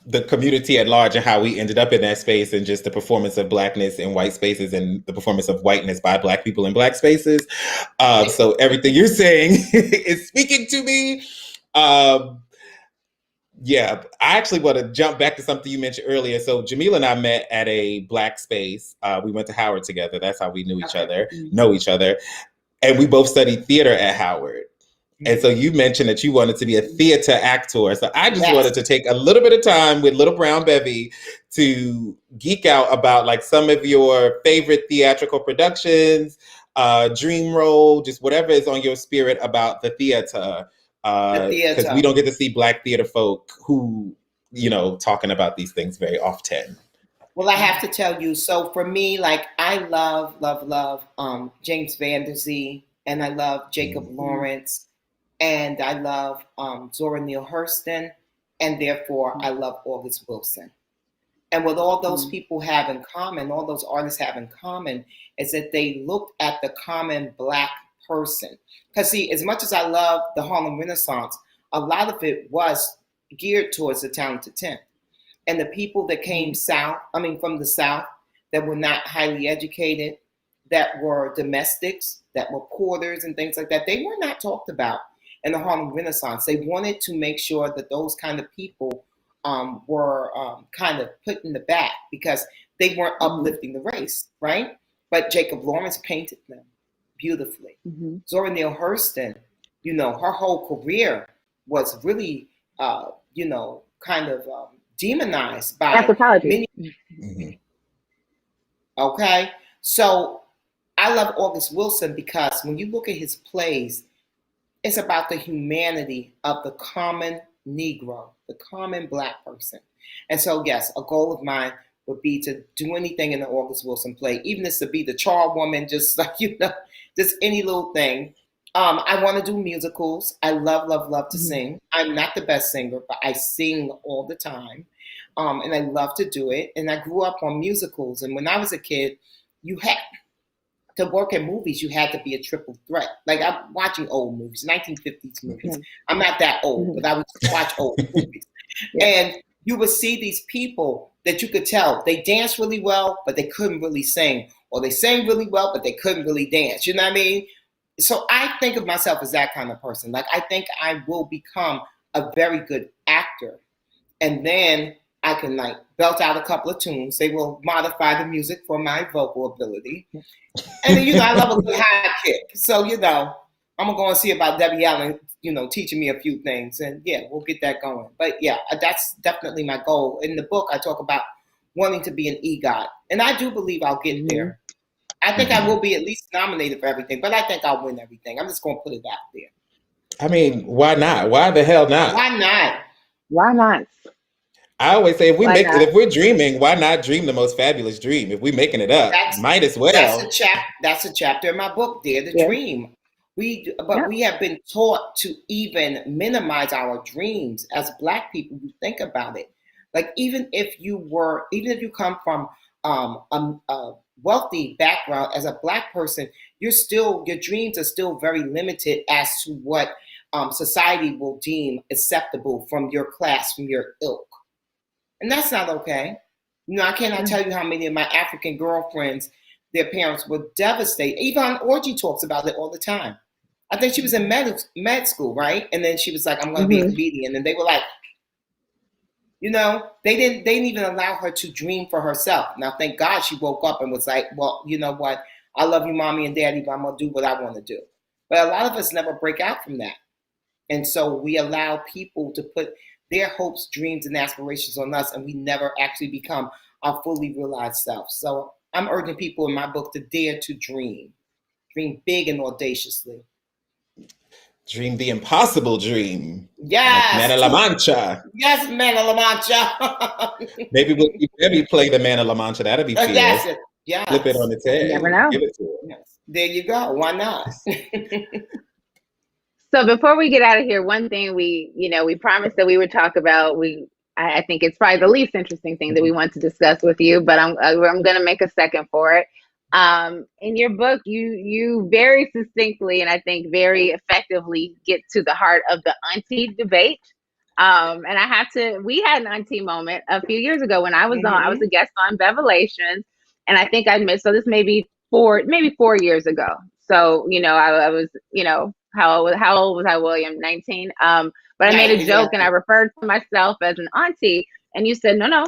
the community at large and how we ended up in that space and just the performance of blackness in white spaces and the performance of whiteness by black people in black spaces. So everything you're saying is speaking to me. Um, yeah, I actually want to jump back to something you mentioned earlier. So Jamila and I met at a black space. We went to Howard together. That's how we knew each Okay. other, know each other. And we both studied theater at Howard. And so you mentioned that you wanted to be a theater actor. So I just Yes. wanted to take a little bit of time with Little Brown Bevy to geek out about like some of your favorite theatrical productions, dream role, just whatever is on your spirit about the theater. The Because we theater. don't get to see black theater folk who, talking about these things very often. Well, I have to tell you. So for me, like I love James Van Der Zee, and I love Jacob Lawrence, and I love Zora Neale Hurston, and therefore I love August Wilson. And what all those people have in common, all those artists have in common, is that they looked at the common black person. Because see, as much as I love the Harlem Renaissance, a lot of it was geared towards the talented 10. And the people that came from the South, that were not highly educated, that were domestics, that were porters and things like that, they were not talked about in the Harlem Renaissance. They wanted to make sure that those kind of people were kind of put in the back because they weren't uplifting the race, right? But Jacob Lawrence painted them beautifully. Zora Neale Hurston, her whole career was really, kind of demonized by Anthropology. many. Okay, so I love August Wilson because when you look at his plays, it's about the humanity of the common Negro, the common black person. And so, yes, a goal of mine would be to do anything in the August Wilson play, even if to be the charwoman, just like, just any little thing. I want to do musicals. I love to sing. I'm not the best singer, but I sing all the time. And I love to do it. And I grew up on musicals. And when I was a kid, you had to work in movies, you had to be a triple threat. Like I'm watching old movies, 1950s movies. I'm not that old, but I would watch old movies. And you would see these people that you could tell they dance really well, but they couldn't really sing, or they sang really well, but they couldn't really dance. You know what I mean? So I think of myself as that kind of person. Like I think I will become a very good actor, and then I can like belt out a couple of tunes. They will modify the music for my vocal ability. And then, I love a good high kick. So, I'm going to go and see about Debbie Allen, teaching me a few things. And yeah, we'll get that going. But yeah, that's definitely my goal. In the book, I talk about wanting to be an EGOT. And I do believe I'll get there. I think I will be at least nominated for everything, but I think I'll win everything. I'm just going to put it out there. I mean, why not? Why the hell not? Why not? Why not? I always say if we're dreaming, why not dream the most fabulous dream? If we're making it up, might as well. That's a chapter in my book, Dare to Dream. We have been taught to even minimize our dreams as Black people. You think about it. Like even if you come from a wealthy background, as a Black person, your dreams are still very limited as to what society will deem acceptable from your class, from your ilk. And that's not okay. I cannot tell you how many of my African girlfriends, their parents were devastated. Yvonne Orji talks about it all the time. I think she was in med school, right? And then she was like, I'm going to be a comedian. And they were like, they didn't even allow her to dream for herself. Now, thank God she woke up and was like, well, you know what? I love you, mommy and daddy, but I'm going to do what I want to do. But a lot of us never break out from that. And so we allow people to put their hopes, dreams, and aspirations on us, and we never actually become our fully realized self. So I'm urging people in my book to dare to dream big and audaciously. Dream the impossible dream. Yes. Like Man of La Mancha. Yes, Man of La Mancha. Maybe we'll maybe play the Man of La Mancha. That'll be fierce. That's it. Yes. Flip it on its head. You never know. Give it to her. Yes. There you go. Why not? So before we get out of here, one thing we promised that we would talk about. I think it's probably the least interesting thing that we want to discuss with you, but I'm going to make a second for it. In your book, you very succinctly and I think very effectively get to the heart of the auntie debate. And we had an auntie moment a few years ago when I was I was a guest on Bevelations, and I think I missed, so this may be 4 years ago. So, I was, how old was I, William? 19. But I made a joke and I referred to myself as an auntie, and you said, no,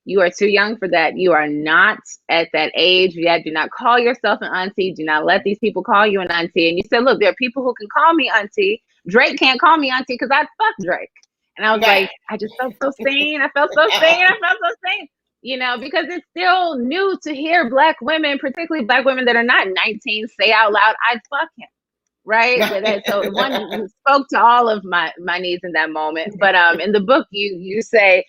you are too young for that. You are not at that age yet. Do not call yourself an auntie. Do not let these people call you an auntie. And you said, look, there are people who can call me auntie. Drake can't call me auntie because I'd fuck Drake. And I was like, I just felt so sane. I felt so sane. Because it's still new to hear Black women, particularly Black women that are not 19, say out loud, I'd fuck him. Right. So one spoke to all of my needs in that moment. But in the book, you say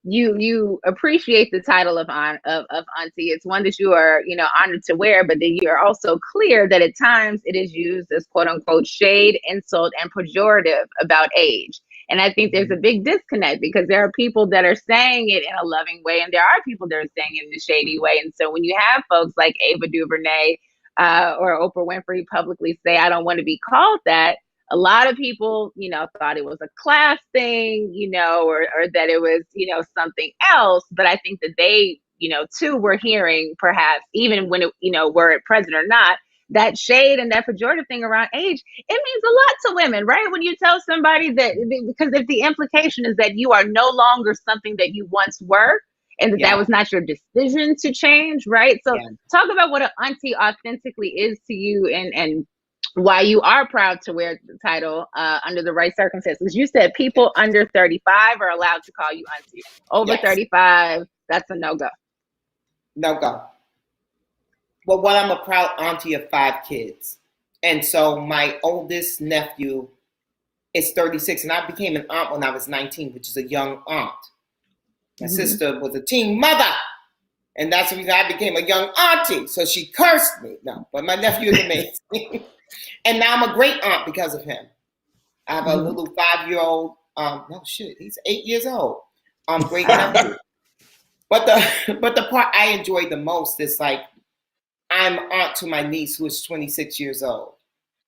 you appreciate the title of auntie. It's one that you are honored to wear, but then you are also clear that at times it is used as quote unquote shade, insult, and pejorative about age. And I think there's a big disconnect because there are people that are saying it in a loving way, and there are people that are saying it in a shady way. And so when you have folks like Ava DuVernay or Oprah Winfrey publicly say, I don't want to be called that, a lot of people, thought it was a class thing, or that it was, something else. But I think that they, too, were hearing perhaps, even when, were it present or not, that shade and that pejorative thing around age, it means a lot to women, right? When you tell somebody that, because if the implication is that you are no longer something that you once were, and that was not your decision to change, right? So talk about what an auntie authentically is to you, and why you are proud to wear the title under the right circumstances. You said people under 35 are allowed to call you auntie. Over 35, that's a no-go. No-go. Well, I'm a proud auntie of 5 kids. And so my oldest nephew is 36, and I became an aunt when I was 19, which is a young aunt. My sister was a teen mother, and that's the reason I became a young auntie. So she cursed me. No, but my nephew is amazing. And now I'm a great aunt because of him. I have a little 5-year-old. He's 8 years old. Great nephew. But the part I enjoy the most is like, I'm aunt to my niece who is 26 years old,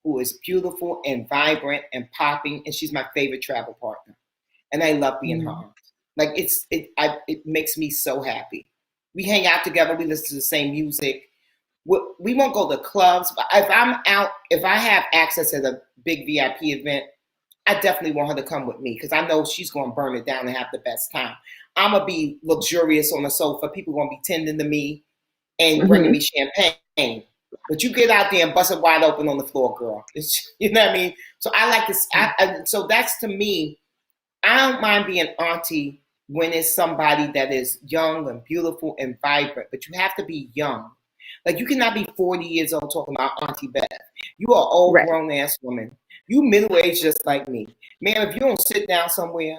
who is beautiful and vibrant and popping, and she's my favorite travel partner. And I love being her aunt. Like it makes me so happy. We hang out together. We listen to the same music. We won't go to clubs, but if I'm out, if I have access at a big VIP event, I definitely want her to come with me because I know she's going to burn it down and have the best time. I'm going to be luxurious on the sofa. People are going to be tending to me and bringing me champagne. But you get out there and bust it wide open on the floor, girl. You know what I mean? So I like this. So that's, to me, I don't mind being auntie when it's somebody that is young and beautiful and vibrant, but you have to be young. Like, you cannot be 40 years old talking about Auntie Beth. You are an old grown ass woman. You middle-aged just like me. Man, if you don't sit down somewhere,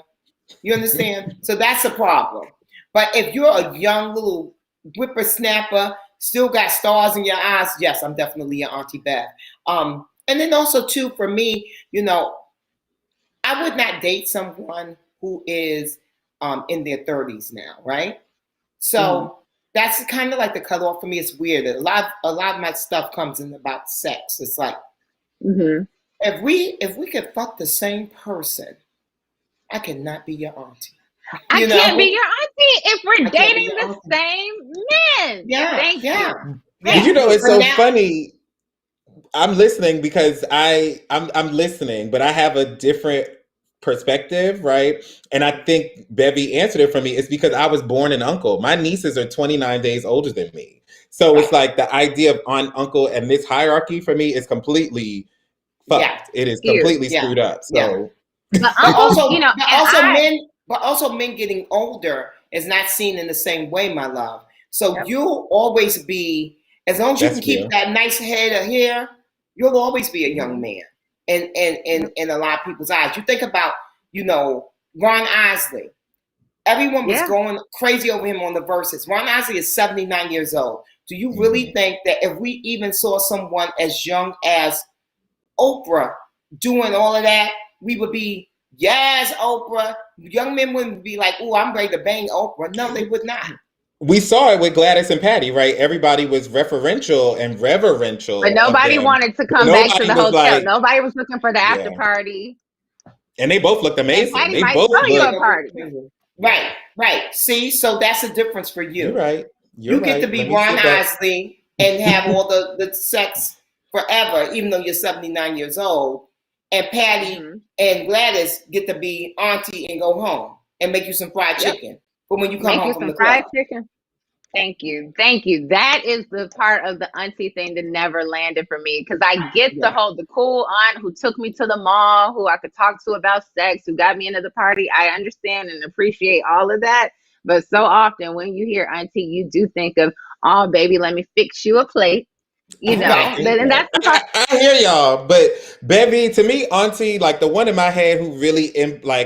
you understand? So that's a problem. But if you're a young little whippersnapper, still got stars in your eyes, yes, I'm definitely your Auntie Beth. And then also, too, for me, I would not date someone who is in their 30s now, right? So that's kind of like the cutoff for me. It's weird. A lot of my stuff comes in about sex. It's like if we could fuck the same person, I cannot be your auntie. I can't be your auntie if we're dating the same men. Yeah, Thank you. You know, it's so funny. I'm listening because I'm listening, but I have a different perspective, right? And I think Bevy answered it for me. It's because I was born an uncle. My nieces are 29 days older than me. So it's like the idea of aunt, uncle, and this hierarchy for me is completely fucked. Yeah. It is completely screwed up. So but also men getting older is not seen in the same way, my love. So you'll always be, as long as you can keep that nice head of hair, you'll always be a young man in a lot of people's eyes. You think about, Ron Isley. Everyone was going crazy over him on the verses. Ron Isley is 79 years old. Do you really think that if we even saw someone as young as Oprah doing all of that, we would be, yes, Oprah? Young men wouldn't be like, oh, I'm ready to bang Oprah. No, they would not. We saw it with Gladys and Patty, right? Everybody was referential and reverential. But nobody wanted to come back to the hotel. Nobody was looking for the after party. And they both looked amazing. And Patty they might both throw you a party. Right. See, so that's the difference for you. You're right. You get to be Ron Isley and have all the sex forever, even though you're 79 years old. And Patty and Gladys get to be auntie and go home and make you some fried chicken. But when you come home from the club. Thank you. That is the part of the auntie thing that never landed for me, because I get the cool aunt who took me to the mall, who I could talk to about sex, who got me into the party. I understand and appreciate all of that. But so often when you hear auntie, you do think of, oh, baby, let me fix you a plate. And that's the part. I hear y'all, but Bevy, to me, auntie, like the one in my head who really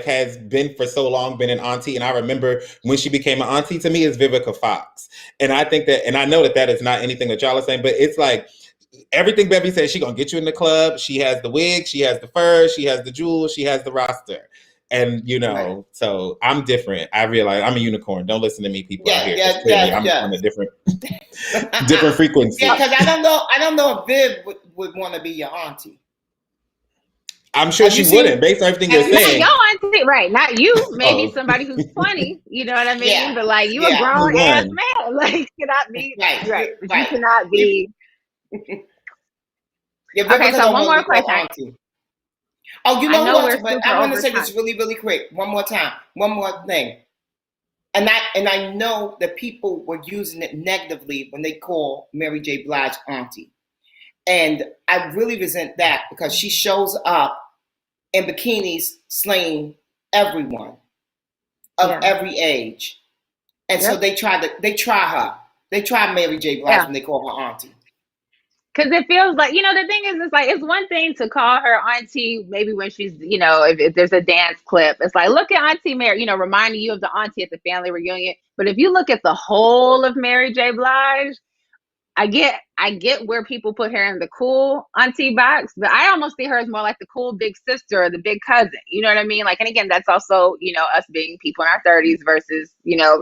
has been for so long, been an auntie, and I remember when she became an auntie to me is Vivica Fox. And I think that, and I know that is not anything that y'all are saying, but it's like everything Bevy says, she gonna get you in the club. She has the wig, she has the fur, she has the jewels, she has the roster. And so I'm different. I realize I'm a unicorn. Don't listen to me, people out here. I'm on a different frequency. Yeah, because I don't know if Viv would want to be your auntie. I'm sure she wouldn't, based on everything you're saying. Not your auntie, right? Not you. Maybe somebody who's 20. You know what I mean? Yeah. But like, you a grown ass man. Like, cannot be right. You cannot be. Okay, so one more question. Oh, you know what? But I want to say this really, really quick. One more time. One more thing. And I know that people were using it negatively when they call Mary J. Blige auntie. And I really resent that, because she shows up in bikinis slaying everyone of every age. And so they try her. They try Mary J. Blige when they call her auntie. Because it feels like, the thing is, it's like, it's one thing to call her auntie, maybe when she's, if there's a dance clip, it's like, look at Auntie Mary, reminding you of the auntie at the family reunion. But if you look at the whole of Mary J. Blige, I get where people put her in the cool auntie box, but I almost see her as more like the cool big sister or the big cousin. You know what I mean? Like, and again, that's also, us being people in our 30s versus,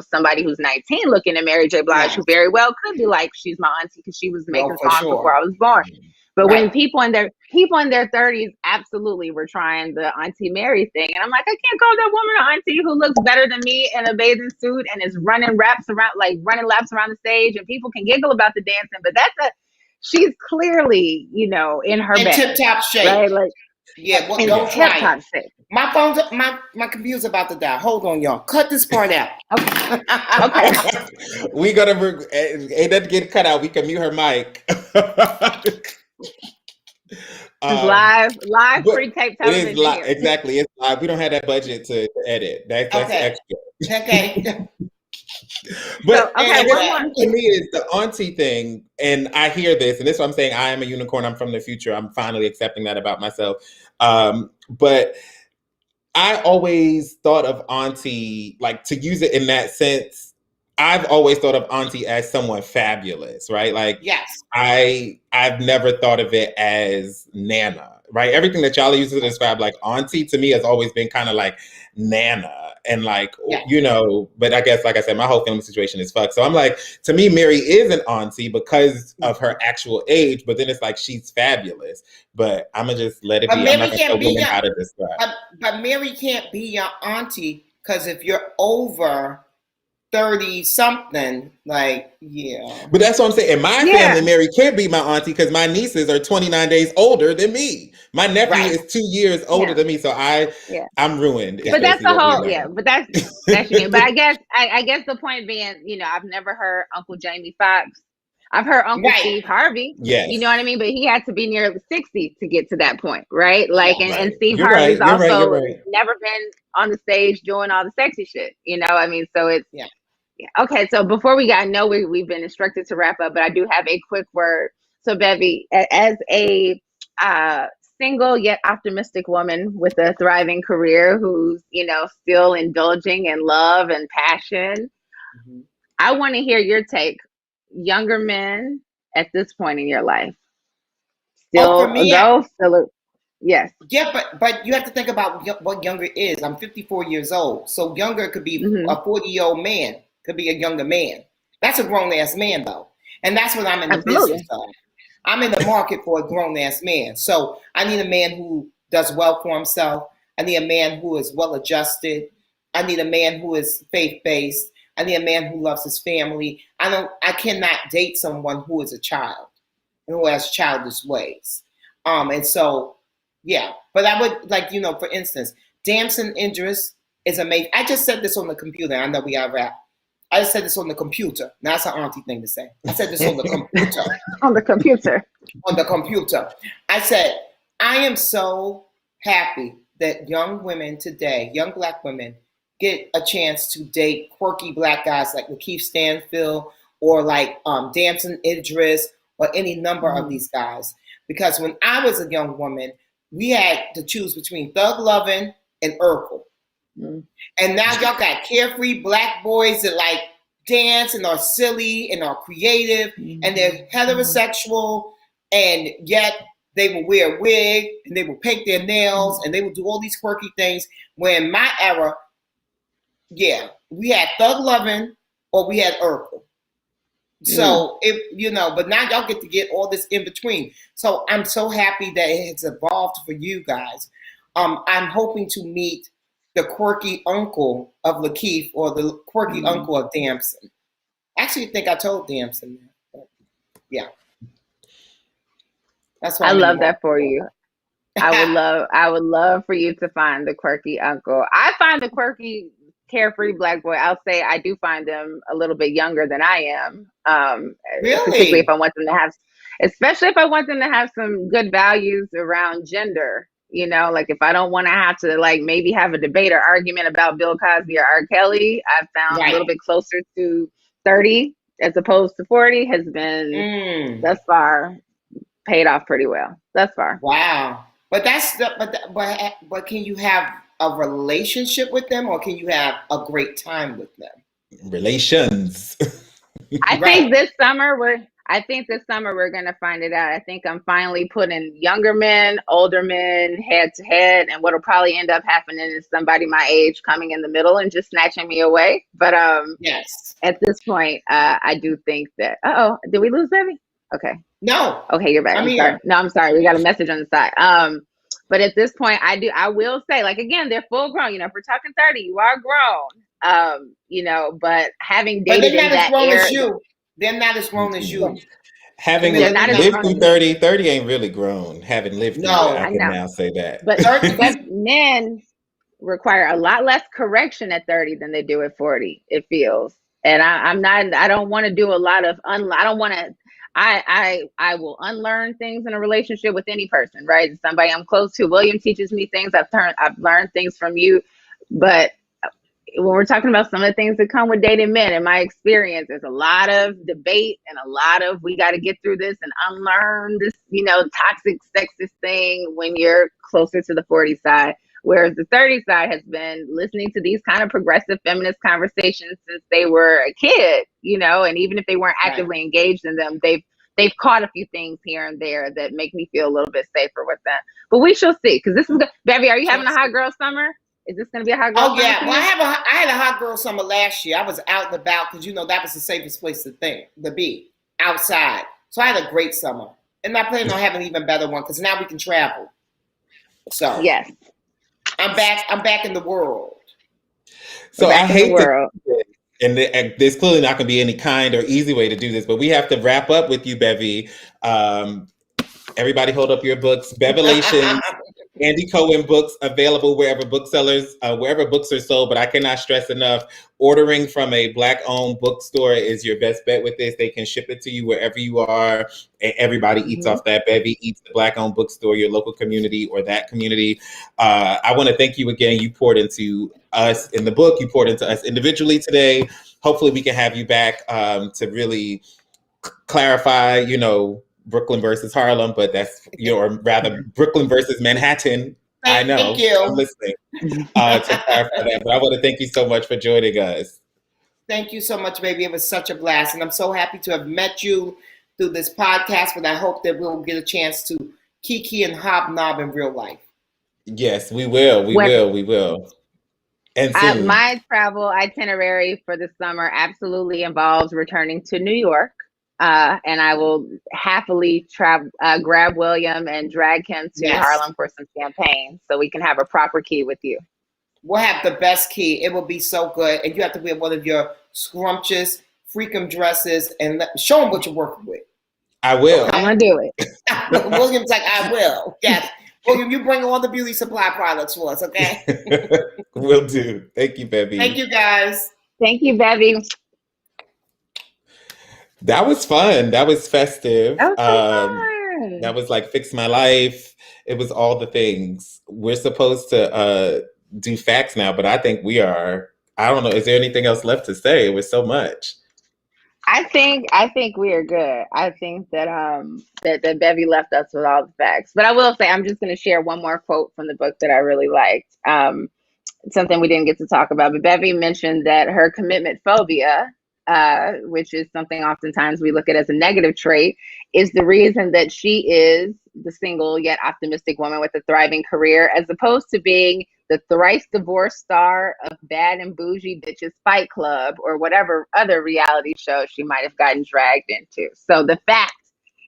somebody who's 19 looking at Mary J. Blige, who very well could be like, she's my auntie because she was making songs before I was born. But when people in their 30s absolutely were trying the Auntie Mary thing, and I'm like, I can't call that woman an auntie who looks better than me in a bathing suit and is running laps around the stage, and people can giggle about the dancing, but she's clearly, in her bed, tip top shape, right? Like, don't try it. My phone's my computer's about to die. Hold on, y'all. Cut this part out. Okay. We gotta ain't that get cut out. We can mute her mic. Live pre-tape television. Exactly, it's live. We don't have that budget to edit. That's extra. Okay. But what to me is the auntie thing, and I hear this, and this is what I'm saying. I am a unicorn. I'm from the future. I'm finally accepting that about myself. But I always thought of auntie, like, to use it in that sense. I've always thought of auntie as someone fabulous, right? Like, yes, I've never thought of it as Nana, right? Everything that y'all use to describe like auntie to me has always been kind of like nana and like, Yeah. you know, but I guess, like I said, my whole family situation is fucked. So I'm like, to me, Mary is an auntie because of her actual age, but then it's like, she's fabulous. But I'm going to just let it But be. I'm not Mary going to tell can't be women your, how to describe. but Mary can't be your auntie because if you're over 30 something, like, yeah. But that's what I'm saying. In my Yeah. family, Mary can't be my auntie because my nieces are 29 days older than me. My nephew Right. is 2 years older Yeah. than me. So Yeah. I'm ruined. Is But that's basically the what we whole, yeah. learned. But that's your game. But I guess the point being, you know, I've never heard Uncle Jamie Foxx. I've heard Uncle Right. Steve Harvey. Yes. You know what I mean? But he had to be near 60 to get to that point, right? Like, Yes. and Right. Steve You're Harvey's right. You're right. You're also right. never been on the stage doing all the sexy shit. You know, I mean, so it's Yeah. yeah. Okay. So before we got, I know we've been instructed to wrap up, but I do have a quick word. So Bevy, as a uh, single yet optimistic woman with a thriving career who's, you know, still indulging in love and passion, Mhm. I want to hear your take. Younger men at this point in your life, Oh, for still a me, go, still a yes. yeah, but you have to think about what younger is. I'm 54 years old, so younger could be Hmm. a 40-year-old man, could be a younger man. That's a grown ass man though, and that's what I'm in the business Absolutely. of. I'm in the market for a grown ass man, so I need a man who does well for himself. I need a man who is well adjusted. I need a man who is faith based. I need a man who loves his family. I cannot date someone who is a child and who has childish ways. And so, yeah. But I would like, for instance, Damson Idris is amazing. I just said this on the computer. I know we got rap. I just said this on the computer. Now that's an auntie thing to say. I said this on the computer. On the computer. On the computer. I said, I am so happy that young women today, young black women, get a chance to date quirky black guys like Lakeith Stanfield or like Damson Idris or any number of these guys. Because when I was a young woman, we had to choose between Thug Lovin' and Urkel. Mm. And now y'all got carefree black boys that like dance and are silly and are creative and they're heterosexual and yet they will wear a wig and they will paint their nails and they will do all these quirky things. When in my era, yeah, we had Thug Lovin' or we had Urkel. So but now y'all get to get all this in between. So I'm so happy that it has evolved for you guys. I'm hoping to meet the quirky uncle of Lakeith or the quirky uncle of Damson. Actually, I think I told Damson that. But yeah, that's what I I'm in the love that market for for. you. I would love for you to find the quirky uncle. I find the quirky carefree black boy. I'll say I do find them a little bit younger than I am. Particularly if Really? I want them to have, especially if I want them to have some good values around gender. You know, like if I don't want to have to like maybe have a debate or argument about Bill Cosby or R. Kelly, I've found a Right. little bit closer to 30 as opposed to 40 has been thus far paid off pretty well. Thus far. Wow. But but can you have a relationship with them or can you have a great time with them? Relations. I Right. think this summer we're gonna find it out. I think I'm finally putting younger men, older men head to head, and what'll probably end up happening is somebody my age coming in the middle and just snatching me away. But Yes. at this point, I do think that did we lose Bevy? Okay. No. Okay, you're back. I'm I'm sorry. here. No, I'm sorry. We got a message on the side. But at this point, I will say, like again, they're full grown. You know, if we're talking 30, you are grown. You know, but having But dated they're in not as that grown era, as you. They're not as grown as you. Having they're not as lived grown through as me. 30, 30 ain't really grown. Having lived through it, No. I I can know. now say that. But 30, men require a lot less correction at 30 than they do at 40, it feels. And I don't want to do a lot of I don't want to I will unlearn things in a relationship with any person, right? Somebody I'm close to. William teaches me things. I've learned things from you. But when we're talking about some of the things that come with dating men, in my experience, there's a lot of debate and a lot of we got to get through this and unlearn this, you know, toxic sexist thing when you're closer to the 40 side. Whereas the 30 side has been listening to these kind of progressive feminist conversations since they were a kid, you know, and even if they weren't right. actively engaged in them, they've they've caught a few things here and there that make me feel a little bit safer with them. But we shall see, because this is good. Bevy, are you having a hot girl summer? Is this going to be a hot girl Oh summer? yeah, well I had a hot girl summer last year. I was out and about because that was the safest place to be outside. So I had a great summer, and I plan on having an even better one because now we can travel. So yes, I'm back in the world. So I hate to, and there's clearly not going to be any kind or easy way to do this, but we have to wrap up with you, Bevy. Everybody hold up your books. Bevelations, Andy Cohen books available wherever booksellers, wherever books are sold. But I cannot stress enough, ordering from a Black-owned bookstore is your best bet with this. They can ship it to you wherever you are. And everybody eats off that. Bevy eats the Black-owned bookstore, your local community or that community. I want to thank you again. You poured into us in the book. You poured into us individually today. Hopefully we can have you back to really clarify, Brooklyn versus Harlem, but that's rather Brooklyn versus Manhattan. I know. Thank you. I'm listening to clarify that. But I want to thank you so much for joining us. Thank you so much, baby. It was such a blast. And I'm so happy to have met you through this podcast, but I hope that we'll get a chance to kiki and hobnob in real life. Yes, we will. We will. And soon. My travel itinerary for the summer absolutely involves returning to New York. And I will happily grab William and drag him to Harlem for some champagne so we can have a proper key with you. We'll have the best key. It will be so good. And you have to wear one of your scrumptious freakum dresses and show them what you're working with. I will. Okay? I'm going to do it. William's like, I will. Yes. William, you bring all the beauty supply products for us, okay? Will do. Thank you, Bevy. Thank you, guys. Thank you, Bevy. That was fun. That was festive. That was fun. That was like Fix My Life. It was all the things. We're supposed to do facts now, but I think we are. I don't know. Is there anything else left to say? It was so much. I think we are good. I think that that Bevy left us with all the facts. But I will say, I'm just going to share one more quote from the book that I really liked. Something we didn't get to talk about, but Bevy mentioned that her commitment phobia, which is something oftentimes we look at as a negative trait, is the reason that she is the single yet optimistic woman with a thriving career, as opposed to being the thrice divorced star of Bad and Bougie Bitches Fight Club or whatever other reality show she might have gotten dragged into. So the fact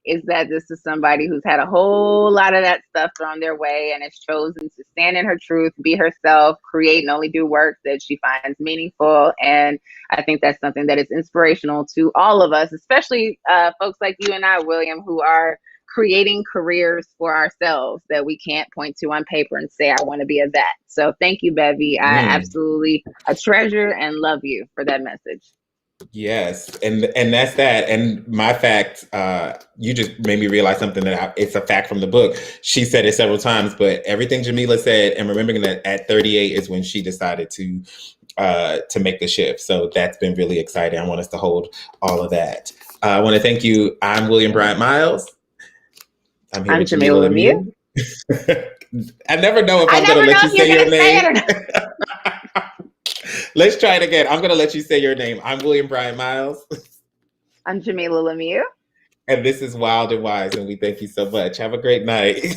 is that this is somebody who's had a whole lot of that stuff thrown their way and has chosen to stand in her truth, be herself, create and only do work that she finds meaningful. And I think that's something that is inspirational to all of us, especially folks like you and I, William, who are creating careers for ourselves that we can't point to on paper and say, I want to be a vet. So thank you, Bevy. I absolutely treasure and love you for that message. Yes, and that's that. And my fact, you just made me realize something that it's a fact from the book. She said it several times, but everything Jamila said, and remembering that at 38 is when she decided to make the shift. So that's been really exciting. I want us to hold all of that. I want to thank you. I'm William Bryant Miles. I'm here with Jamila Lemieux. I never know if I'm going to let you say your name. Let's try it again. I'm going to let you say your name. I'm William Bryant Miles. I'm Jamila Lemieux. And this is Wild and Wise, and we thank you so much. Have a great night.